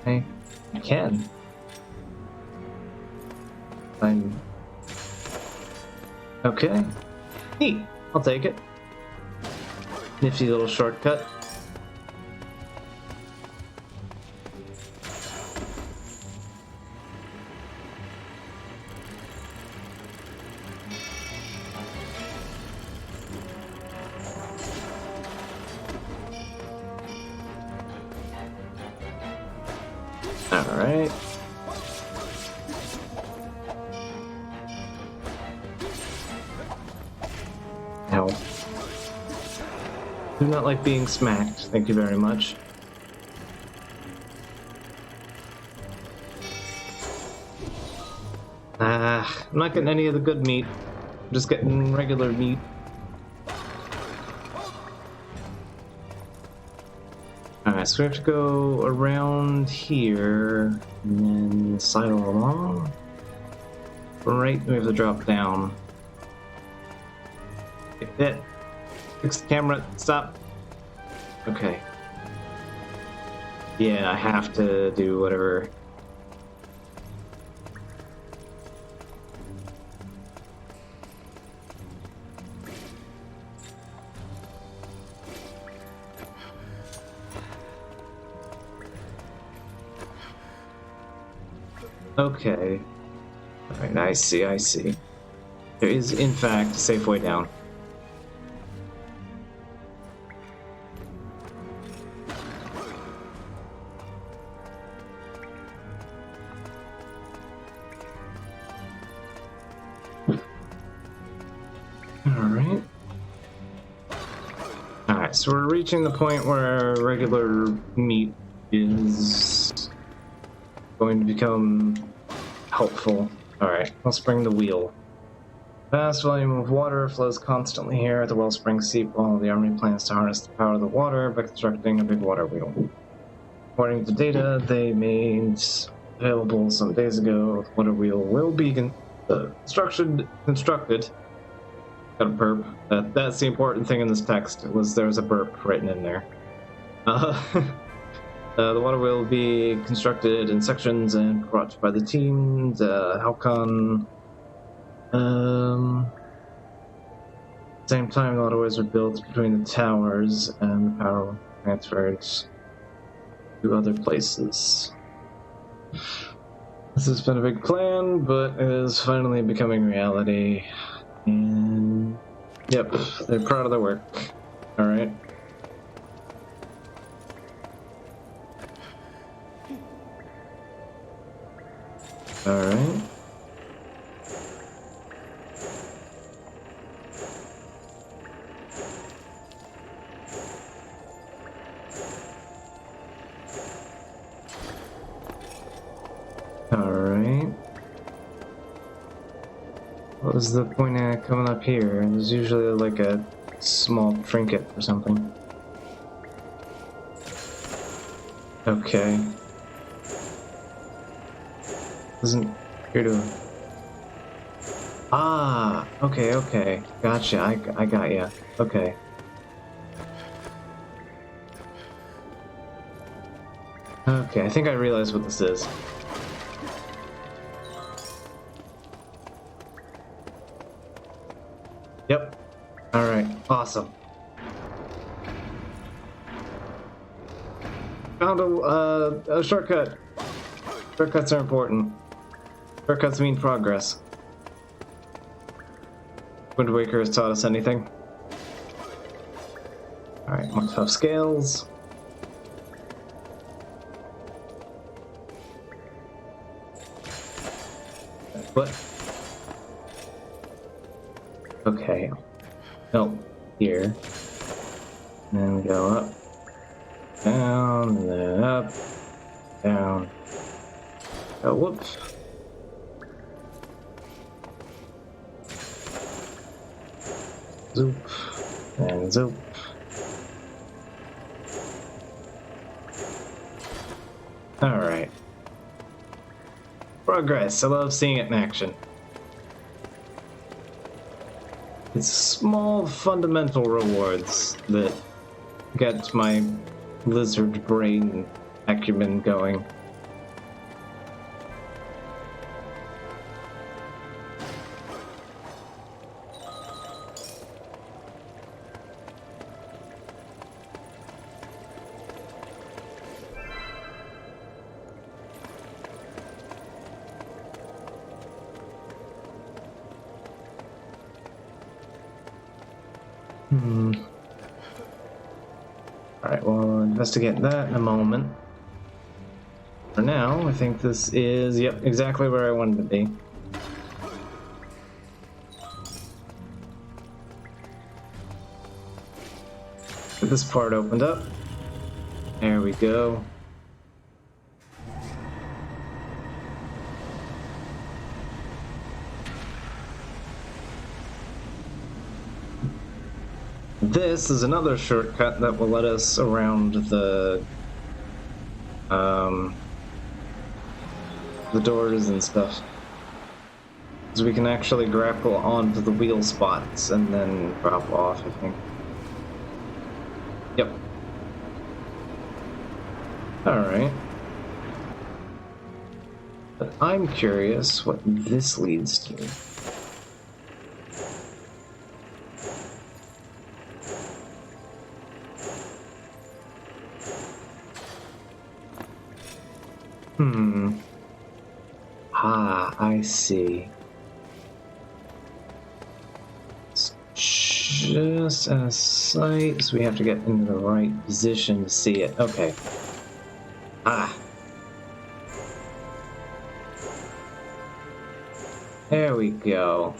I can. Okay. Neat. I'll take it. Nifty little shortcut. Alright. Ow. Do not like being smacked. Thank you very much. I'm not getting any of the good meat. I'm just getting regular meat. Alright, so we have to go around here and then sidle along. Right, we have to drop down. Get it. Fix the camera. Stop. Okay. Yeah, I have to do whatever. Okay. Alright, I see, I see. There is, in fact, a safe way down. Alright. Alright, so we're reaching the point where regular meat is going to become helpful. Alright, let's bring the wheel. Vast volume of water flows constantly here at the wellspring seep while the army plans to harness the power of the water by constructing a big water wheel. According to data they made available some days ago, the water wheel will be constructed. Got a burp. That's the important thing in this text. There was a burp written in there. The water wheel will be constructed in sections and brought by the team. Halcon. Same time, the waterways were built between the towers, and the power transferred to other places. This has been a big plan, but it is finally becoming reality. And yep, they're proud of their work. All right. All right. All right. What was the point of coming up here? There's usually like a small trinket or something. Okay. Doesn't appear to. Ah, okay, okay. Gotcha. I got ya. Okay. Okay, I think I realize what this is. Yep. Alright, awesome. Found a shortcut. Shortcuts are important. Shortcuts mean progress. Wind Waker has taught us anything. Alright, more tough scales. What? Okay. No, here. And then we go up, down, and then up, down. Oh, whoops. Zoop, and zoop. Alright. Progress. I love seeing it in action. It's small, fundamental rewards that get my lizard brain acumen going. Alright, we'll investigate that in a moment. For now, I think this is, yep, exactly where I wanted to be. Get this part opened up. There we go. This is another shortcut that will let us around the doors and stuff. So we can actually grapple onto the wheel spots and then drop off, I think. Yep. Alright. But I'm curious what this leads to. Ah, I see. It's just out of sight, so we have to get into the right position to see it. Okay. Ah. There we go.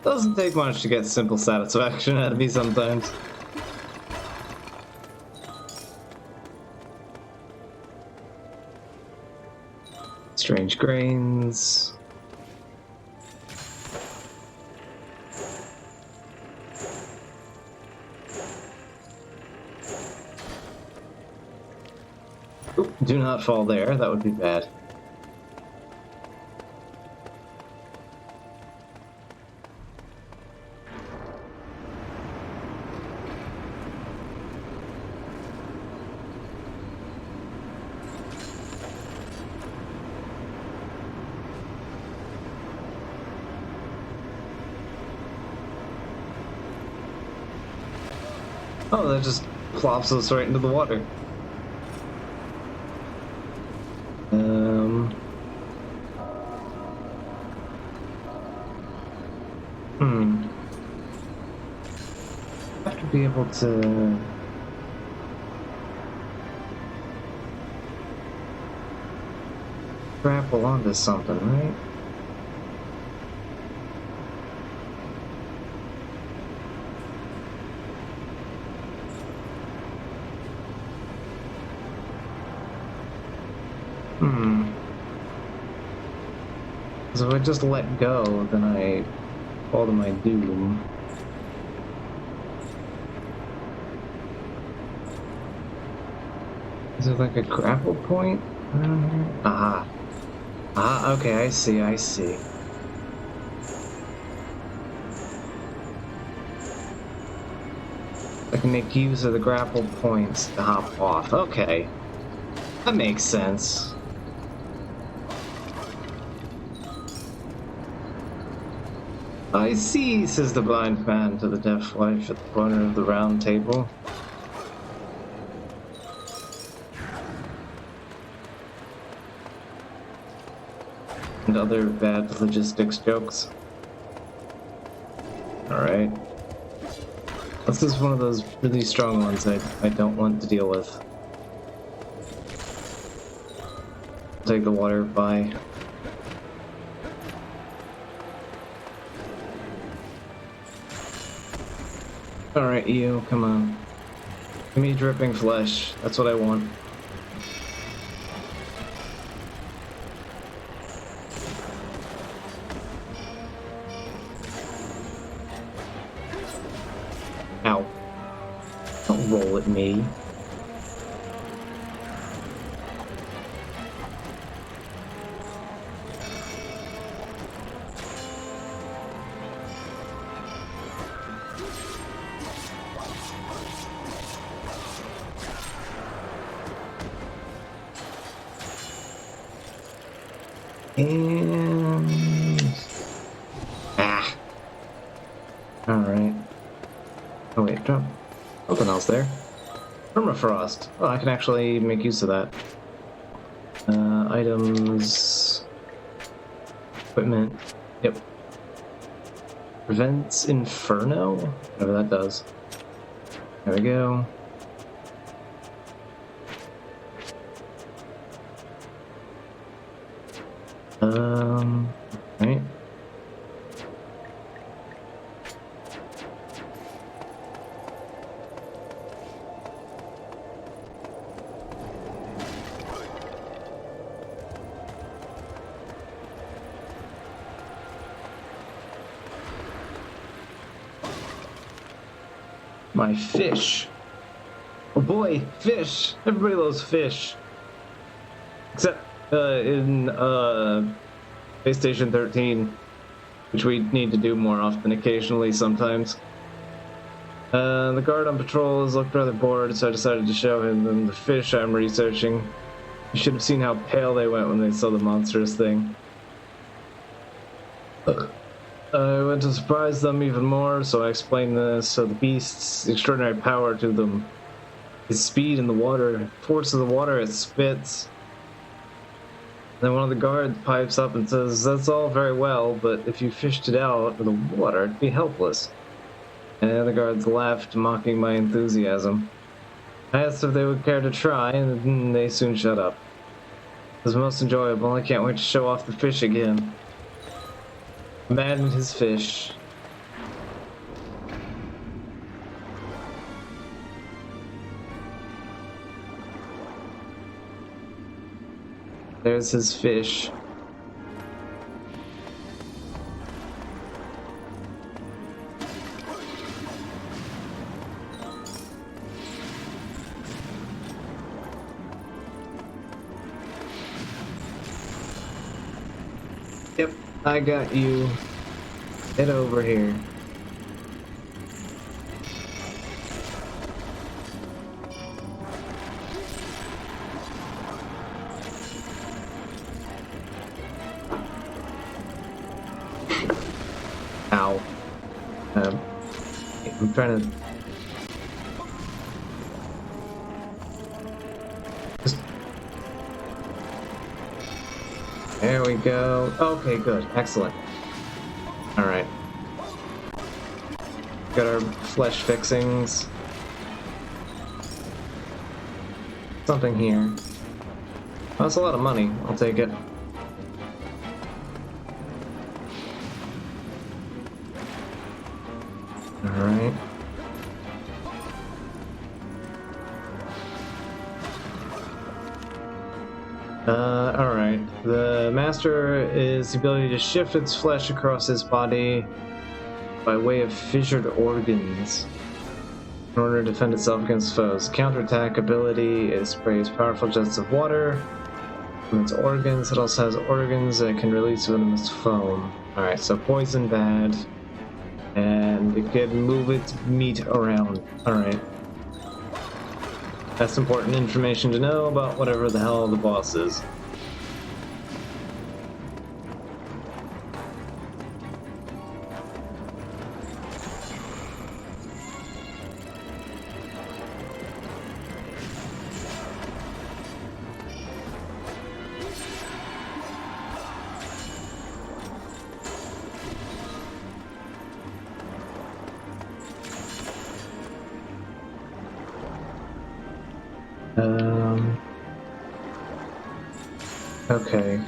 Doesn't take much to get simple satisfaction out of me sometimes. Strange grains. Oop, do not fall there, that would be bad. Oh, that just plops us right into the water. Have to be able to... grapple onto something, right? So if I just let go, then I fall to my doom. Is there like a grapple point around here? Aha. Ah, okay, I see, I see. I can make use of the grapple points to hop off. Okay. That makes sense. I see, says the blind man to the deaf wife at the corner of the round table. And other bad logistics jokes. Alright. This is one of those really strong ones I don't want to deal with. Take the water, bye. Alright, you, come on. Give me dripping flesh. That's what I want. Ow. Don't roll at me. And... ah. Alright. Oh wait, drop. Something else there. Permafrost. Oh, I can actually make use of that. Items... Equipment. Yep. Prevents Inferno? Whatever that does. There we go. Right. My fish. Oh boy, fish! Everybody loves fish. Except in Space Station 13, which we need to do more often occasionally sometimes. The guard on patrol has looked rather bored, so I decided to show him the fish I'm researching. You should have seen how pale they went when they saw the monstrous thing. I went to surprise them even more, so I explained this. So the beast's extraordinary power to them, his speed in the water, force of the water it spits. Then one of the guards pipes up and says, "That's all very well, but if you fished it out of the water, it'd be helpless." And the guards laughed, mocking my enthusiasm. I asked if they would care to try, and they soon shut up. It was most enjoyable. I can't wait to show off the fish again. Man and his fish. There's his fish. Yep, I got you. Get over here. Ow. I'm trying to... There we go. Okay, good. Excellent. Alright. Got our flesh fixings. Something here. Oh, that's a lot of money. I'll take it. Alright. Alright. The master is the ability to shift its flesh across his body by way of fissured organs in order to defend itself against foes. Counterattack ability is sprays powerful jets of water from its organs. It also has organs that can release venomous foam. Alright, so poison bad. And it can move its meat around. Alright. That's important information to know about whatever the hell the boss is. Okay.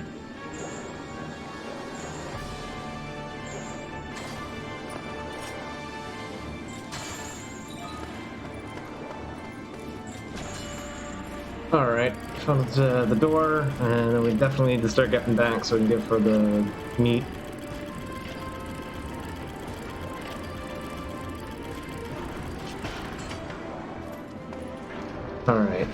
Alright, found the door, and then we definitely need to start getting back so we can get for the meat. Alright.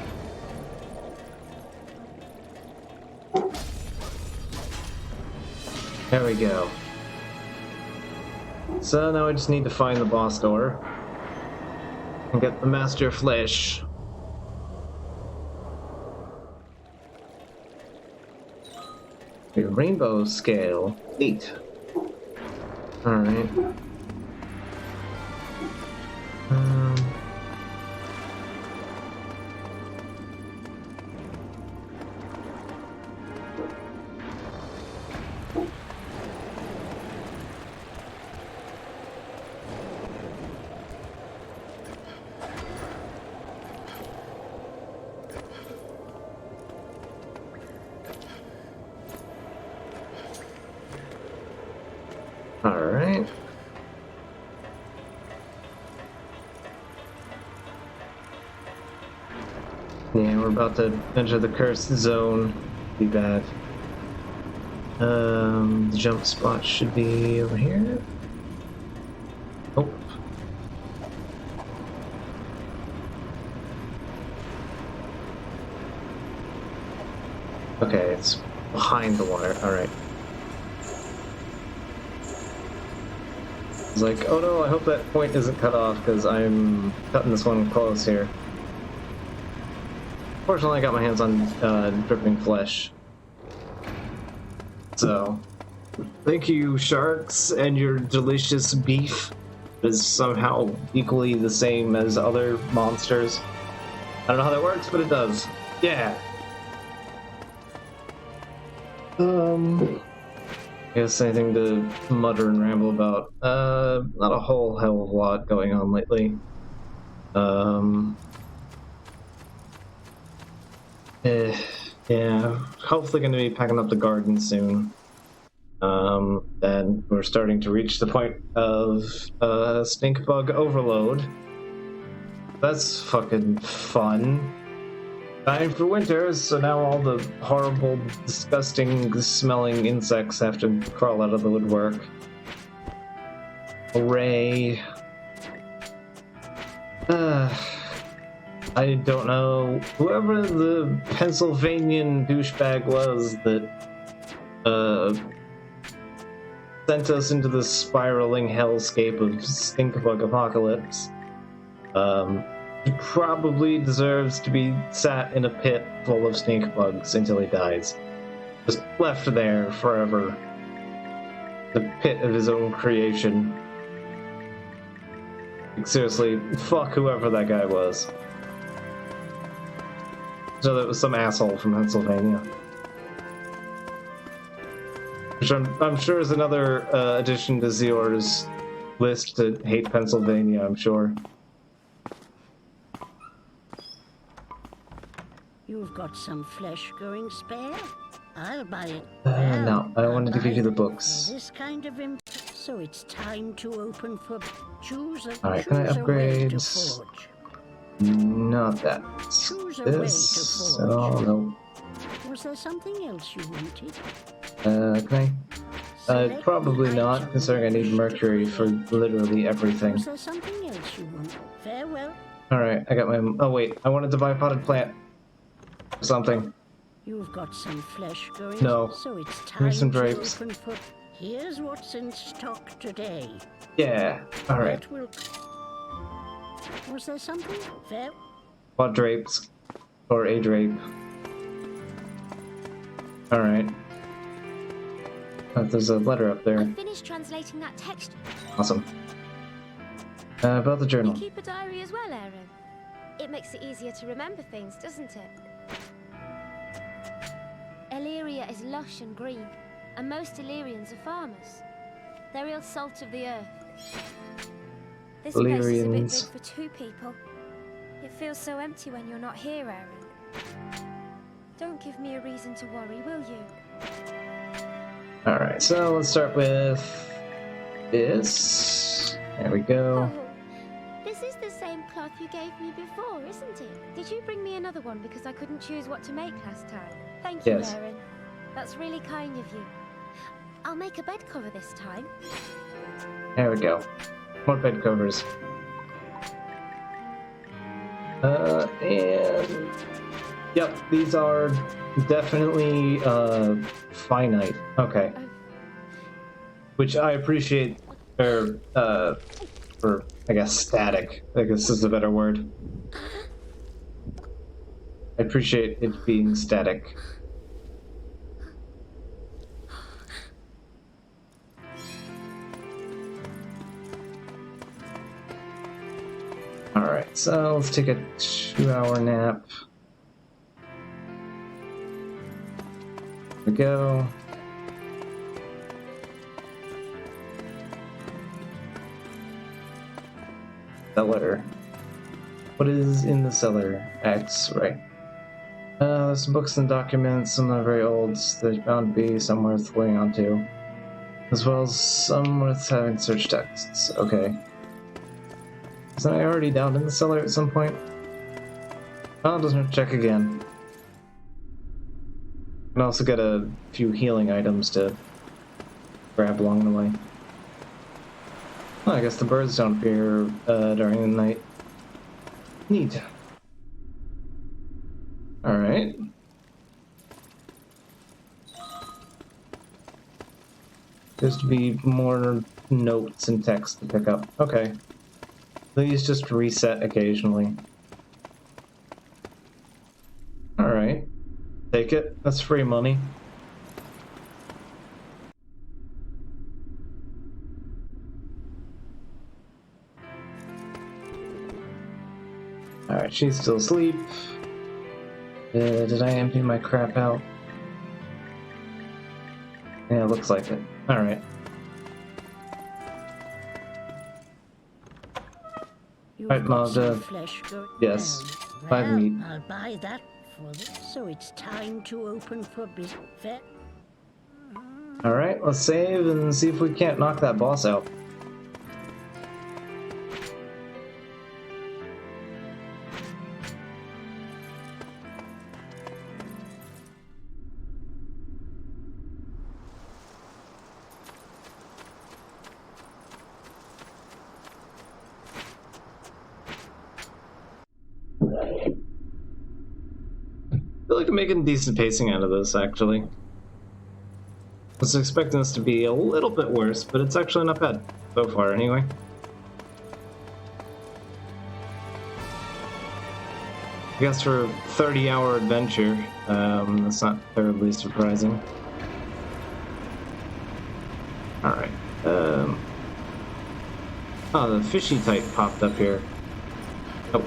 There we go. So now we just need to find the boss door and get the master flesh. A rainbow scale. 8. Alright. Alright. Yeah, we're about to enter the cursed zone. Be bad. The jump spot should be over here. Oh. Okay, it's behind the water. Alright. It's like, oh no, I hope that point isn't cut off because I'm cutting this one close here. Fortunately, I got my hands on dripping flesh. So, thank you, sharks, and your delicious beef is somehow equally the same as other monsters. I don't know how that works, but it does. Yeah. I guess anything to mutter and ramble about? Not a whole hell of a lot going on lately. Yeah, hopefully going to be packing up the garden soon. And we're starting to reach the point of stink bug overload. That's fucking fun. Time for winter, so now all the horrible, disgusting smelling insects have to crawl out of the woodwork. Hooray. I don't know. Whoever the Pennsylvanian douchebag was that sent us into the spiraling hellscape of stinkbug apocalypse, probably deserves to be sat in a pit full of stink bugs until he dies. Just left there forever. The pit of his own creation. Like, seriously, fuck whoever that guy was. So that was some asshole from Pennsylvania. Which I'm sure is another addition to Zior's list to hate Pennsylvania, I'm sure. You've got some flesh going spare? I'll buy it. No, I wanted to give you the books. This kind of so it's time to open for choose a Alright, can I upgrade? to forge. Not that. Choose a way to This. forge. Oh, no. Was there something else you wanted? Can I? Probably not, considering I need mercury for literally everything. Was there something else you want? Farewell. Alright, I got my... Oh, wait. I wanted to buy a potted plant. Something. You've got some flesh going. No. So it's Give me time some to drapes. open for. Here's what's in stock today. Yeah. Alright. That will... Was there something? Fair. What drapes? Or a drape. Alright. Oh, there's a letter up there. I finished translating that text. Awesome. About the You journal. keep a diary as well, Aaron? It makes it easier to remember things, doesn't it? Illyria is lush and green, and most Illyrians are farmers. They're real salt of the earth. This place is a bit Illyrians. big for two people. It feels so empty when you're not here, Aaron. Don't give me a reason to worry, will you? Alright, so let's start with this. There we go. Oh, this is the same cloth you gave me before, isn't it? Did you bring me another one because I couldn't choose what to make last time? Thank you, Yes. Aaron. That's really kind of you. I'll make a bed cover this time. There we go. More bed covers. And... Yep, these are definitely, finite. Okay. Which I appreciate, or, I guess, static. I guess is a better word. I appreciate it being static. Alright, so let's take a 2-hour nap. There we go. Cellar. What is in the cellar? X, right. Some books and documents, some are very old. There's bound to be some worth holding on to. As well as some worth having search texts. Okay. Wasn't I already down in the cellar at some point? Oh, doesn't check again. Can also get a few healing items to grab along the way. Well, I guess the birds don't appear during the night. Neat. Alright. There's to be more notes and text to pick up. Okay. These just reset occasionally. Alright. Take it. That's free money. Alright, she's still asleep. Did I empty my crap out? Yeah, looks like it. Alright. Right, Mazda. Yes. 5 meat. I'll buy that for them. So it's time to open for business. Alright, let's save and see if we can't knock that boss out. I feel like I'm making decent pacing out of this, actually. I was expecting this to be a little bit worse, but it's actually not bad. So far, anyway. I guess for a 30-hour adventure, that's not terribly surprising. Alright. Oh, the fishy type popped up here. Oh.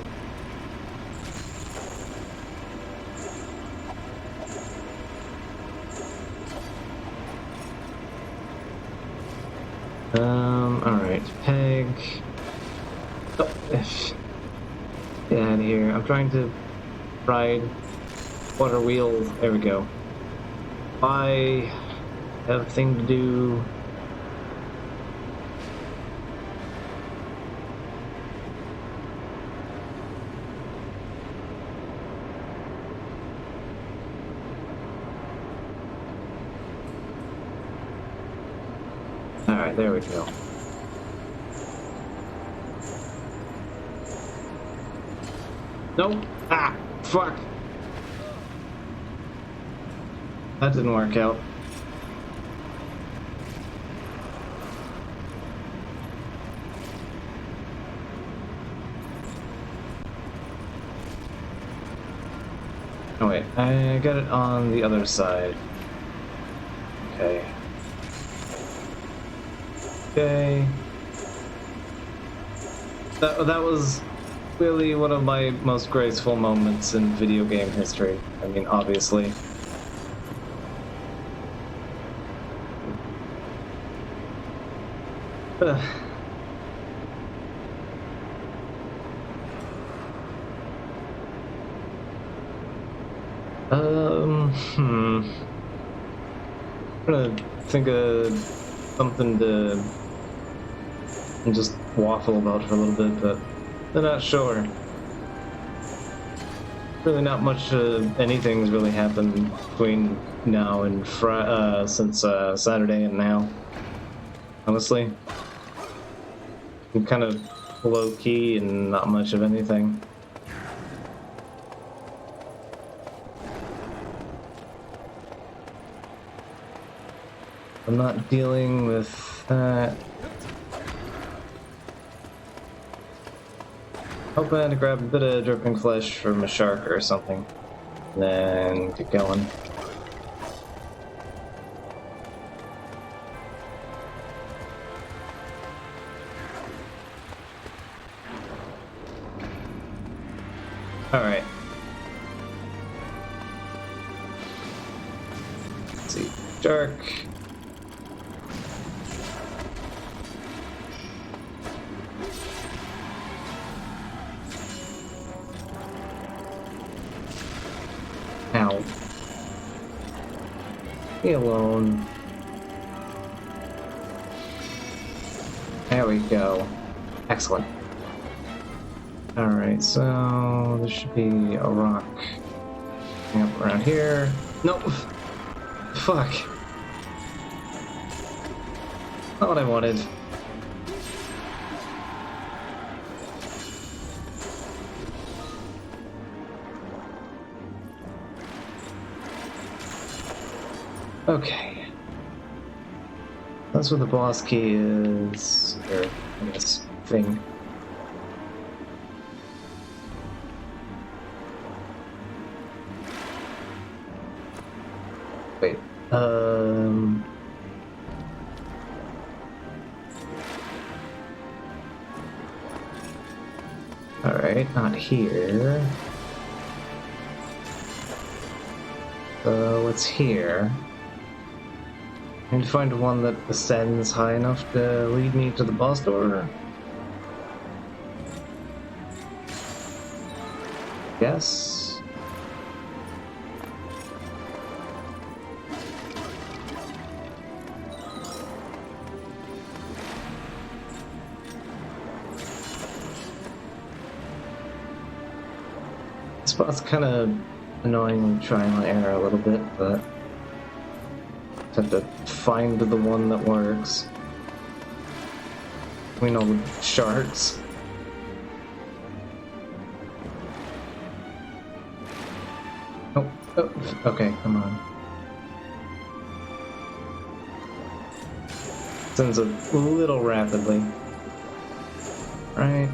Alright, peg. Oh, get out of here. I'm trying to ride water wheel. There we go. I have a thing to do. Alright, there we go. Nope. Ah, fuck. That didn't work out. Oh wait, I got it on the other side. Okay. Okay. That was really one of my most graceful moments in video game history. I mean, obviously. I'm gonna think of something to just waffle about for a little bit, but I'm not sure. Really not much anything's really happened between now and since Saturday and now. Honestly. I'm kind of low-key and not much of anything. I'm not dealing with that. Hoping to grab a bit of dripping flesh from a shark or something, and then get going. Alright. Let's see. Shark. Ow. Leave me alone. There we go. Excellent. Alright, so there should be a rock up around here. Nope. Fuck. Not what I wanted. Okay. That's where the boss key is. Or, I guess, thing. Wait. Alright, not here. So, what's here? I need to find one that ascends high enough to lead me to the boss door. Yes. This spot's kind of annoying trial and error a little bit, but have to find the one that works. We know the shards. Oh, okay, come on. Sends a little rapidly. Right.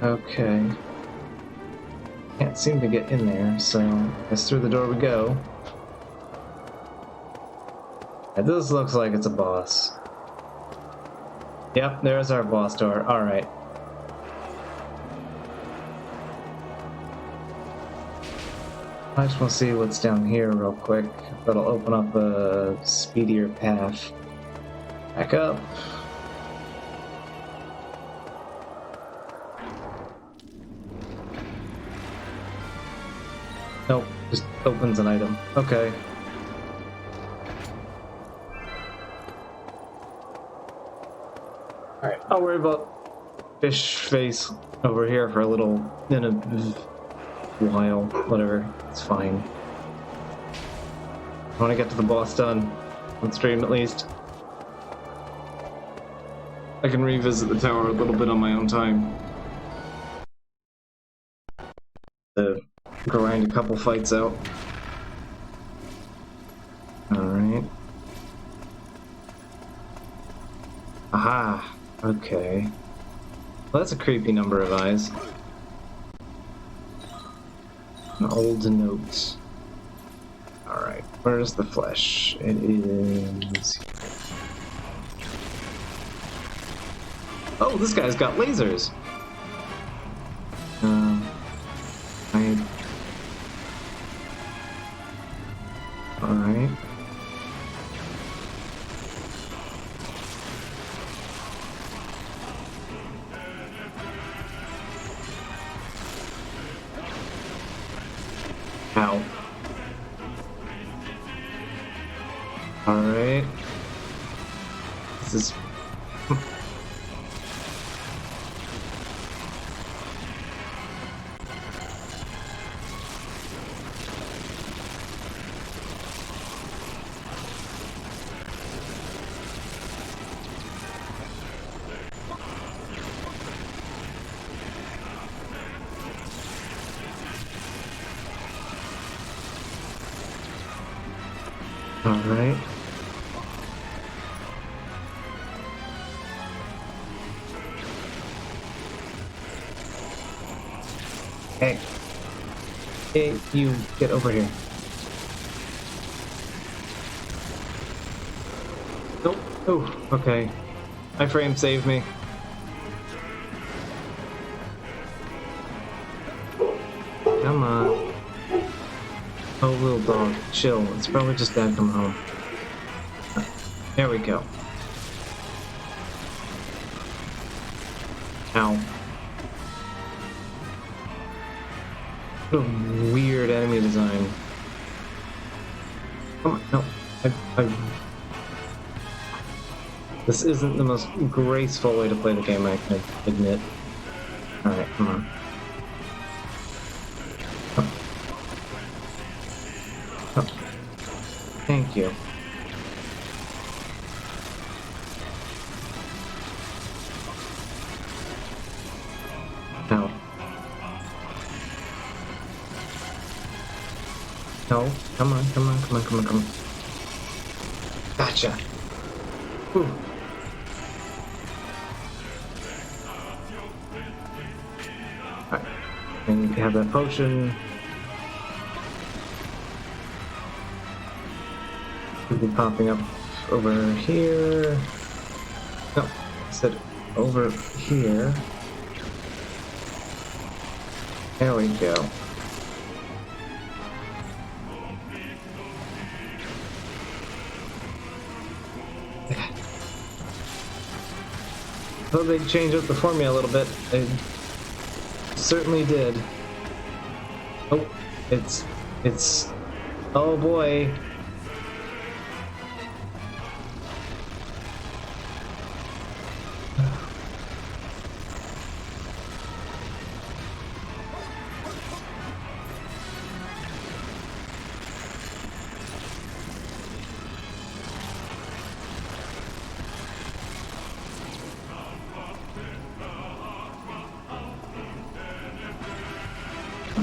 Okay. Can't seem to get in there, so I guess through the door we go. And this looks like it's a boss. Yep, there's our boss door. Alright. I just want to see what's down here real quick. That'll open up a speedier path. Back up. Nope, just opens an item. Okay. Alright, I'll worry about fish face over here for a little, in a while. Whatever, it's fine. I want to get to the boss done. On stream at least. I can revisit the tower a little bit on my own time. Grind a couple fights out. Alright. Aha! Okay. Well, that's a creepy number of eyes. An old note. Alright, where's the flesh? It is... Oh, this guy's got lasers! Alright. Ow. Alright. This is... Alright. Hey. Hey, you get over here. Nope. Oh, okay. My frame saved me. Come on. Oh, little dog, chill. It's probably just Dad coming home. There we go. Ow. What a weird enemy design. Come on, no. This isn't the most graceful way to play the game, I can admit. Alright, come on. Oh. Oh. Thank you. No. No, come on, come on, come on, come on, come on. Gotcha. Whew. Alright. And you have that potion. Should be popping up over here. No, I said over here. There we go. Though they changed up the formula a little bit, they certainly did. Oh, it's, oh boy.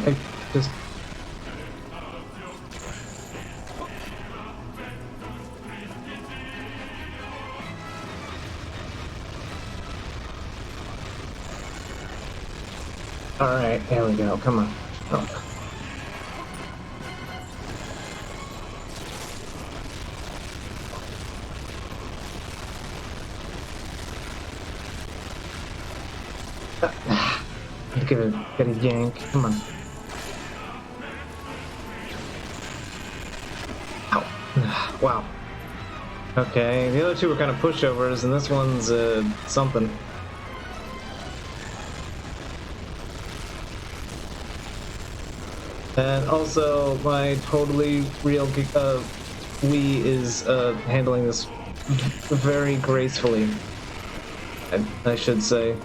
I just... Alright, there we go, come on. Oh. Get a yank, come on. Ow. Wow. Okay, the other two were kind of pushovers, and this one's something. And also, my totally real Wii is handling this very gracefully, I should say.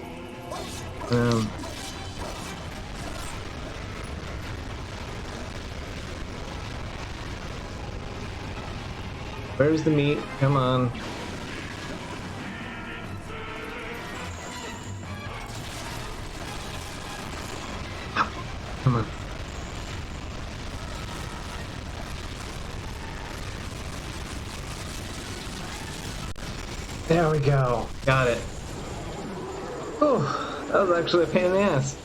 Where's the meat? Come on. Come on. There we go. Got it. Oh, that was actually a pain in the ass.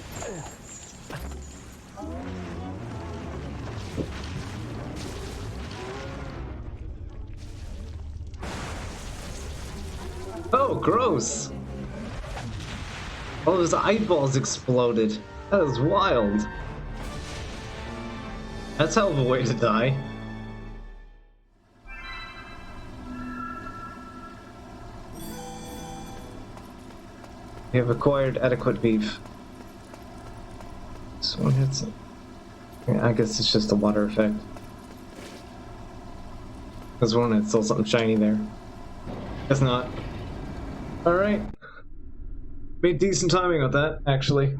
Oh, gross! All of his eyeballs exploded. That is wild. That's hell of a way to die. You have acquired adequate beef. This one hits it. Yeah, I guess it's just a water effect. This one had still something shiny there. Guess not. Alright. Made decent timing with that, actually.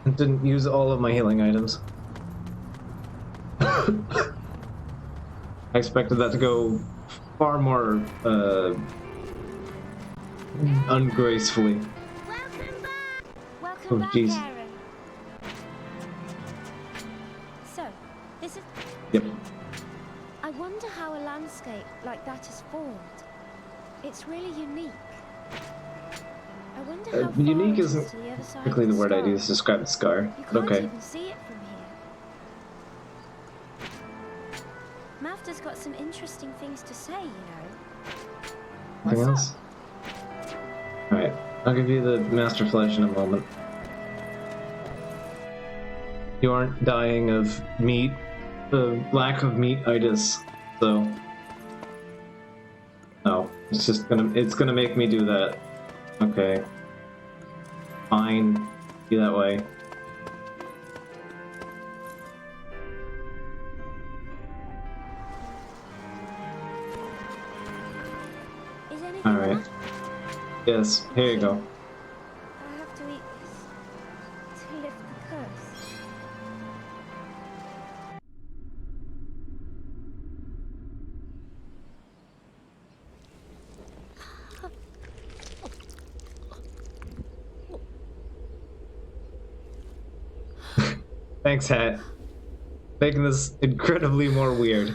And didn't use all of my healing items. I expected that to go far more, ungracefully. Welcome back! Welcome Oh, back, jeez. Aaron. So, this is... Yep. I wonder how a landscape like that is formed. It's really unique. I wonder how far Unique it is isn't to the other side particularly of the word I'd star. use to describe the scar, You but can't okay. even see it from here. Mavda's got some interesting things to say, you know. Anything else? Alright, I'll give you the Master Flesh in a moment. You aren't dying of meat, lack of meat-itis, so... No, it's just gonna make me do that. Okay. Fine. Be that way. Yes, here you go. I have to eat this to lift the curse. Thanks, Hat. Making this incredibly more weird.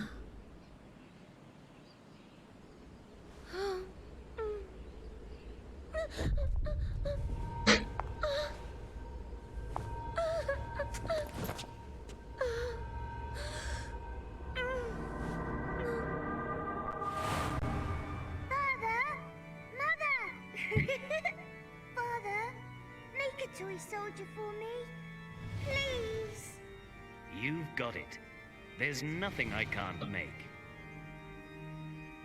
Father, make a toy soldier for me, please. You've got it. There's nothing I can't make.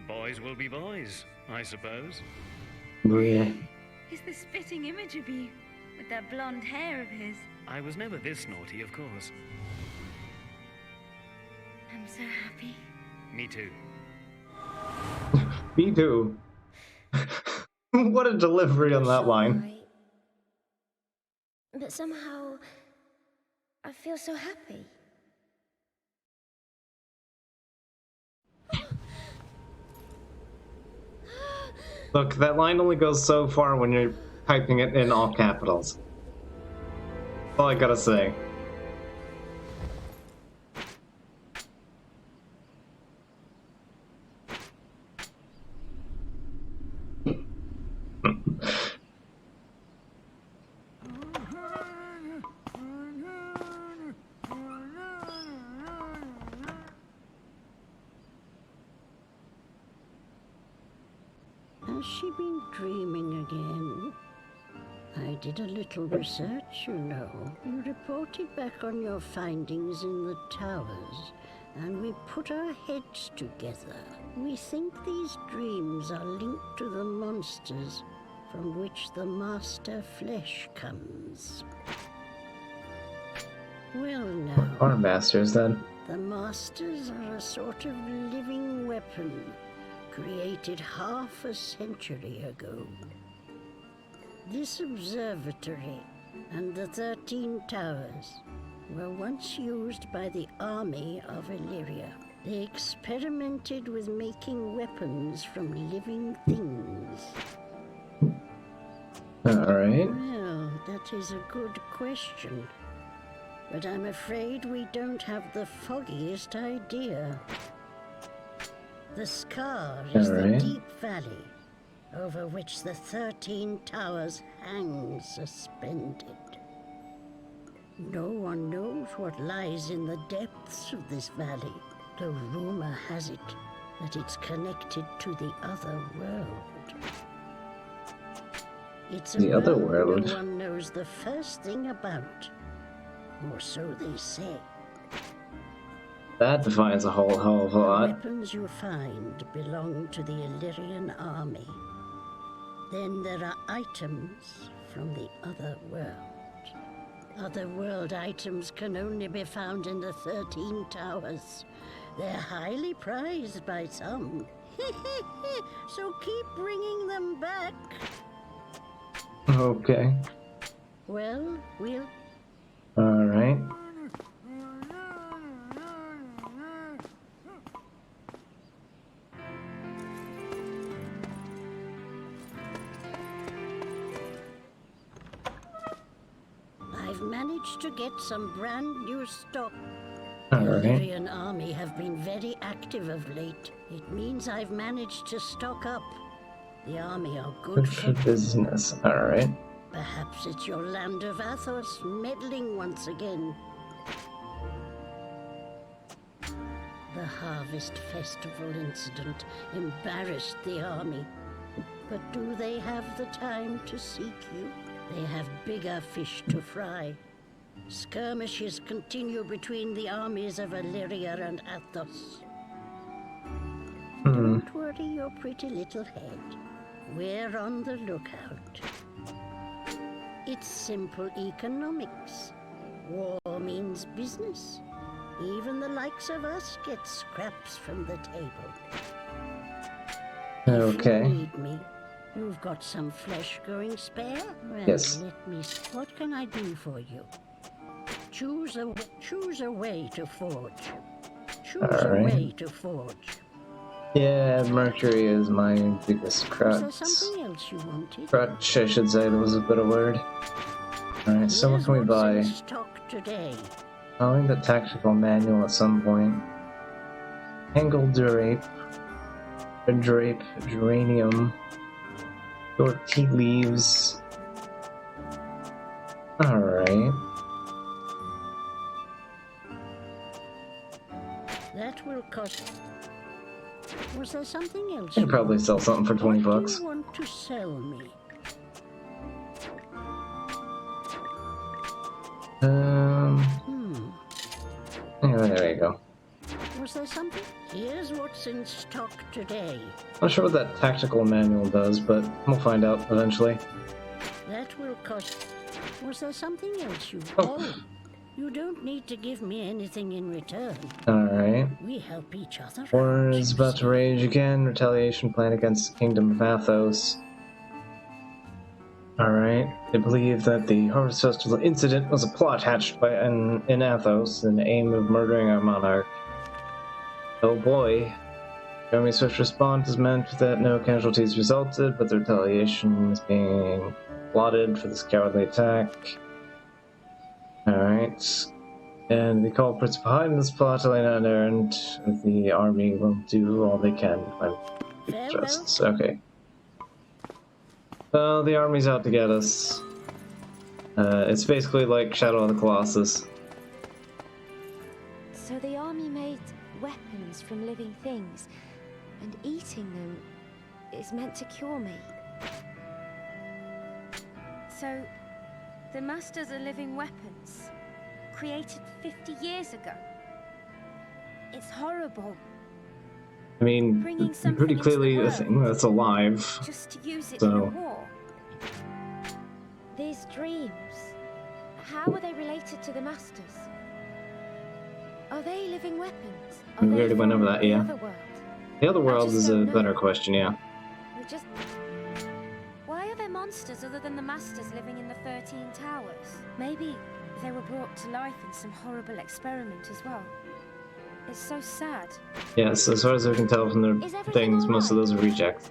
Boys will be boys, I suppose. Yeah. He's the spitting image of you, with that blonde hair of his. I was never this naughty, of course. I'm so happy. Me too. Me too. What a delivery on that line. Right. But somehow, I feel so happy. Look, that line only goes so far when you're typing it in all capitals. That's all I gotta say. Has she been dreaming again? I did a little research, you know. You reported back on your findings in the towers, and we put our heads together. We think these dreams are linked to the monsters from which the master flesh comes. Well now, Our masters, then. the masters are a sort of living weapon created half a century ago. This observatory and the 13 towers were once used by the army of Illyria. They experimented with making weapons from living things. Alright. Well, that is a good question. But I'm afraid we don't have the foggiest idea. The scar is the Alright. deep valley over which the 13 towers hang suspended. No one knows what lies in the depths of this valley, though rumor has it that it's connected to the other world. It's a The other world world? no one knows the first thing about, or so they say. That defines a whole hell of a The lot. weapons you find belong to the Illyrian army. Then there are items from the other world. Other world items can only be found in the 13 towers. They're highly prized by some. So keep bringing them back. Okay. Well, we'll... Alright. I've managed to get some brand new stock. The Alright. Illyrian army have been very active of late. It means I've managed to stock up. The army are good Good for business. Alright. Perhaps it's your land of Athos meddling once again. The Harvest Festival incident embarrassed the army. But do they have the time to seek you? They have bigger fish to fry. Skirmishes continue between the armies of Illyria and Athos. Don't worry your pretty little head. We're on the lookout. It's simple economics. War means business. Even the likes of us get scraps from the table. If Okay. you need me, You've got some flesh going spare? Well, Yes. let me see. What can I do for you? Choose a way to forge. Choose a Alright. way to forge. Yeah, Mercury is my biggest Was there crutch. something else you wanted? Crutch, I should say, that was a better word. Alright, so what Here's can we what's buy? in stock today. I'll need the tactical manual at some point. Angled drape. Red drape. Geranium. Short tea leaves. Alright. That will cost. Was there something else? I could probably sell something for 20 What bucks. do you want to sell me? Anyway, there you go. Was there something? Here's what's in stock today. Not sure what that tactical manual does, but we'll find out eventually. That will cost. Was there something else you? Oh. Oh, you don't need to give me anything in return. Alright. We help each other. War out, is you about to see. rage again. Retaliation plan against the Kingdom of Athos. Alright. They believe that the Harvest Festival incident was a plot hatched by in Athos in the aim of murdering our monarch. Oh boy. The Army's swift response has meant that no casualties resulted, but the retaliation is being plotted for this cowardly attack. Alright. And the culprits behind this plot lay on errand. The army will do all they can to find Farewell. justice. Okay. Well, the army's out to get us. It's basically like Shadow of the Colossus. So the army made weapons from living things, and eating them is meant to cure me. So, the masters are living weapons, created 50 years ago. It's horrible, I mean, Bringing something pretty into the clearly a world. thing that's alive. just to use it So- in a war. These dreams, how are they related to the masters? Are they living weapons? Are We they already went over from that, the yeah. other world? The other world just is a don't know. better question, yeah. We just... Why are there monsters other than the masters living in the 13 towers? Maybe they were brought to life in some horrible experiment as well. It's so sad. Yes, as far as we can tell from the Is everything things, most of alright? those are rejects.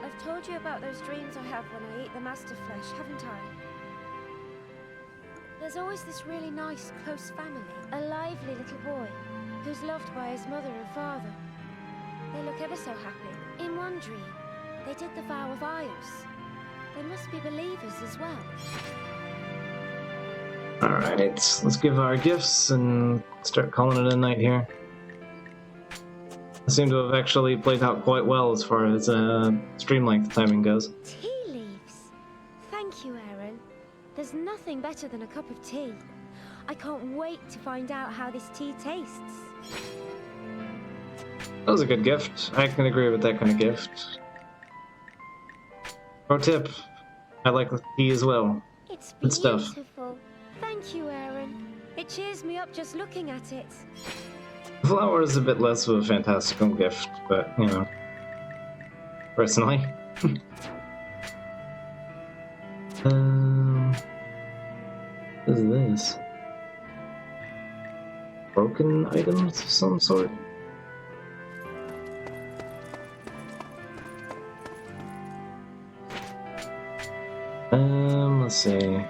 I've told you about those dreams I have when I eat the master flesh, haven't I? There's always this really nice, close family. A lively little boy who's loved by his mother and father. They look ever so happy. In one dream, they did the vow of Ios. They must be believers as well. Alright, let's give our gifts and start calling it a night here. I seem to have actually played out quite well as far as stream length timing goes. Tea leaves. Thank you, Aaron. There's nothing better than a cup of tea. I can't wait to find out how this tea tastes. That was a good gift. I can agree with that kind of gift. Pro tip, I like tea as well. It's Good stuff. beautiful. Thank you, Aaron. It cheers me up just looking at it. Flower is a bit less of a fantastical gift, but, you know, personally. What is this? Broken items of some sort? Let's see.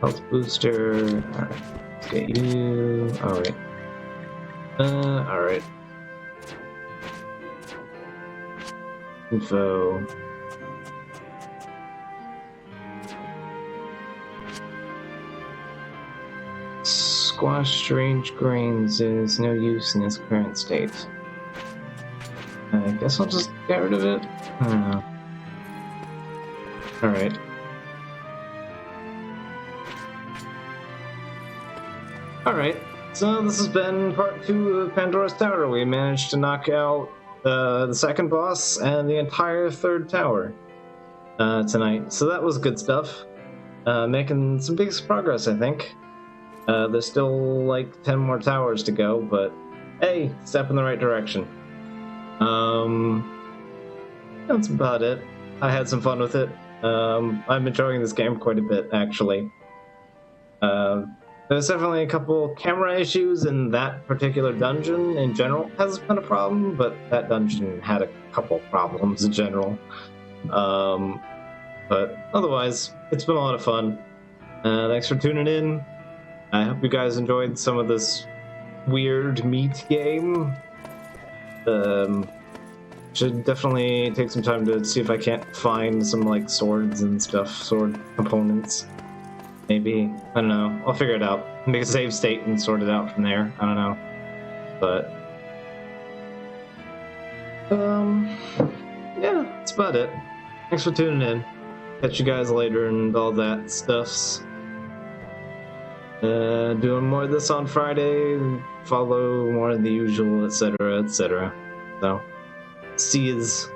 Health booster. Alright. Let's get you. Alright. Alright. Info. Squash strange grains is no use in its current state. I guess I'll just get rid of it. I don't know. Alright. Alright, so this has been part 2 of Pandora's Tower. We managed to knock out the second boss and the entire third tower tonight. So that was good stuff. Making some big progress, I think. There's still like 10 more towers to go, but hey, step in the right direction. That's about it. I had some fun with it. I'm enjoying this game quite a bit, actually. There's definitely a couple camera issues in that particular dungeon in general. Hasn't been a problem, but that dungeon had a couple problems in general. But otherwise, it's been a lot of fun. Thanks for tuning in. I hope you guys enjoyed some of this weird meat game. Should definitely take some time to see if I can't find some like swords and stuff, sword components. Maybe, I don't know. I'll figure it out. Make a save state and sort it out from there. I don't know, but yeah, that's about it. Thanks for tuning in. Catch you guys later and all that stuffs. Doing more of this on Friday. Follow more of the usual, etc., etc. So, see yous.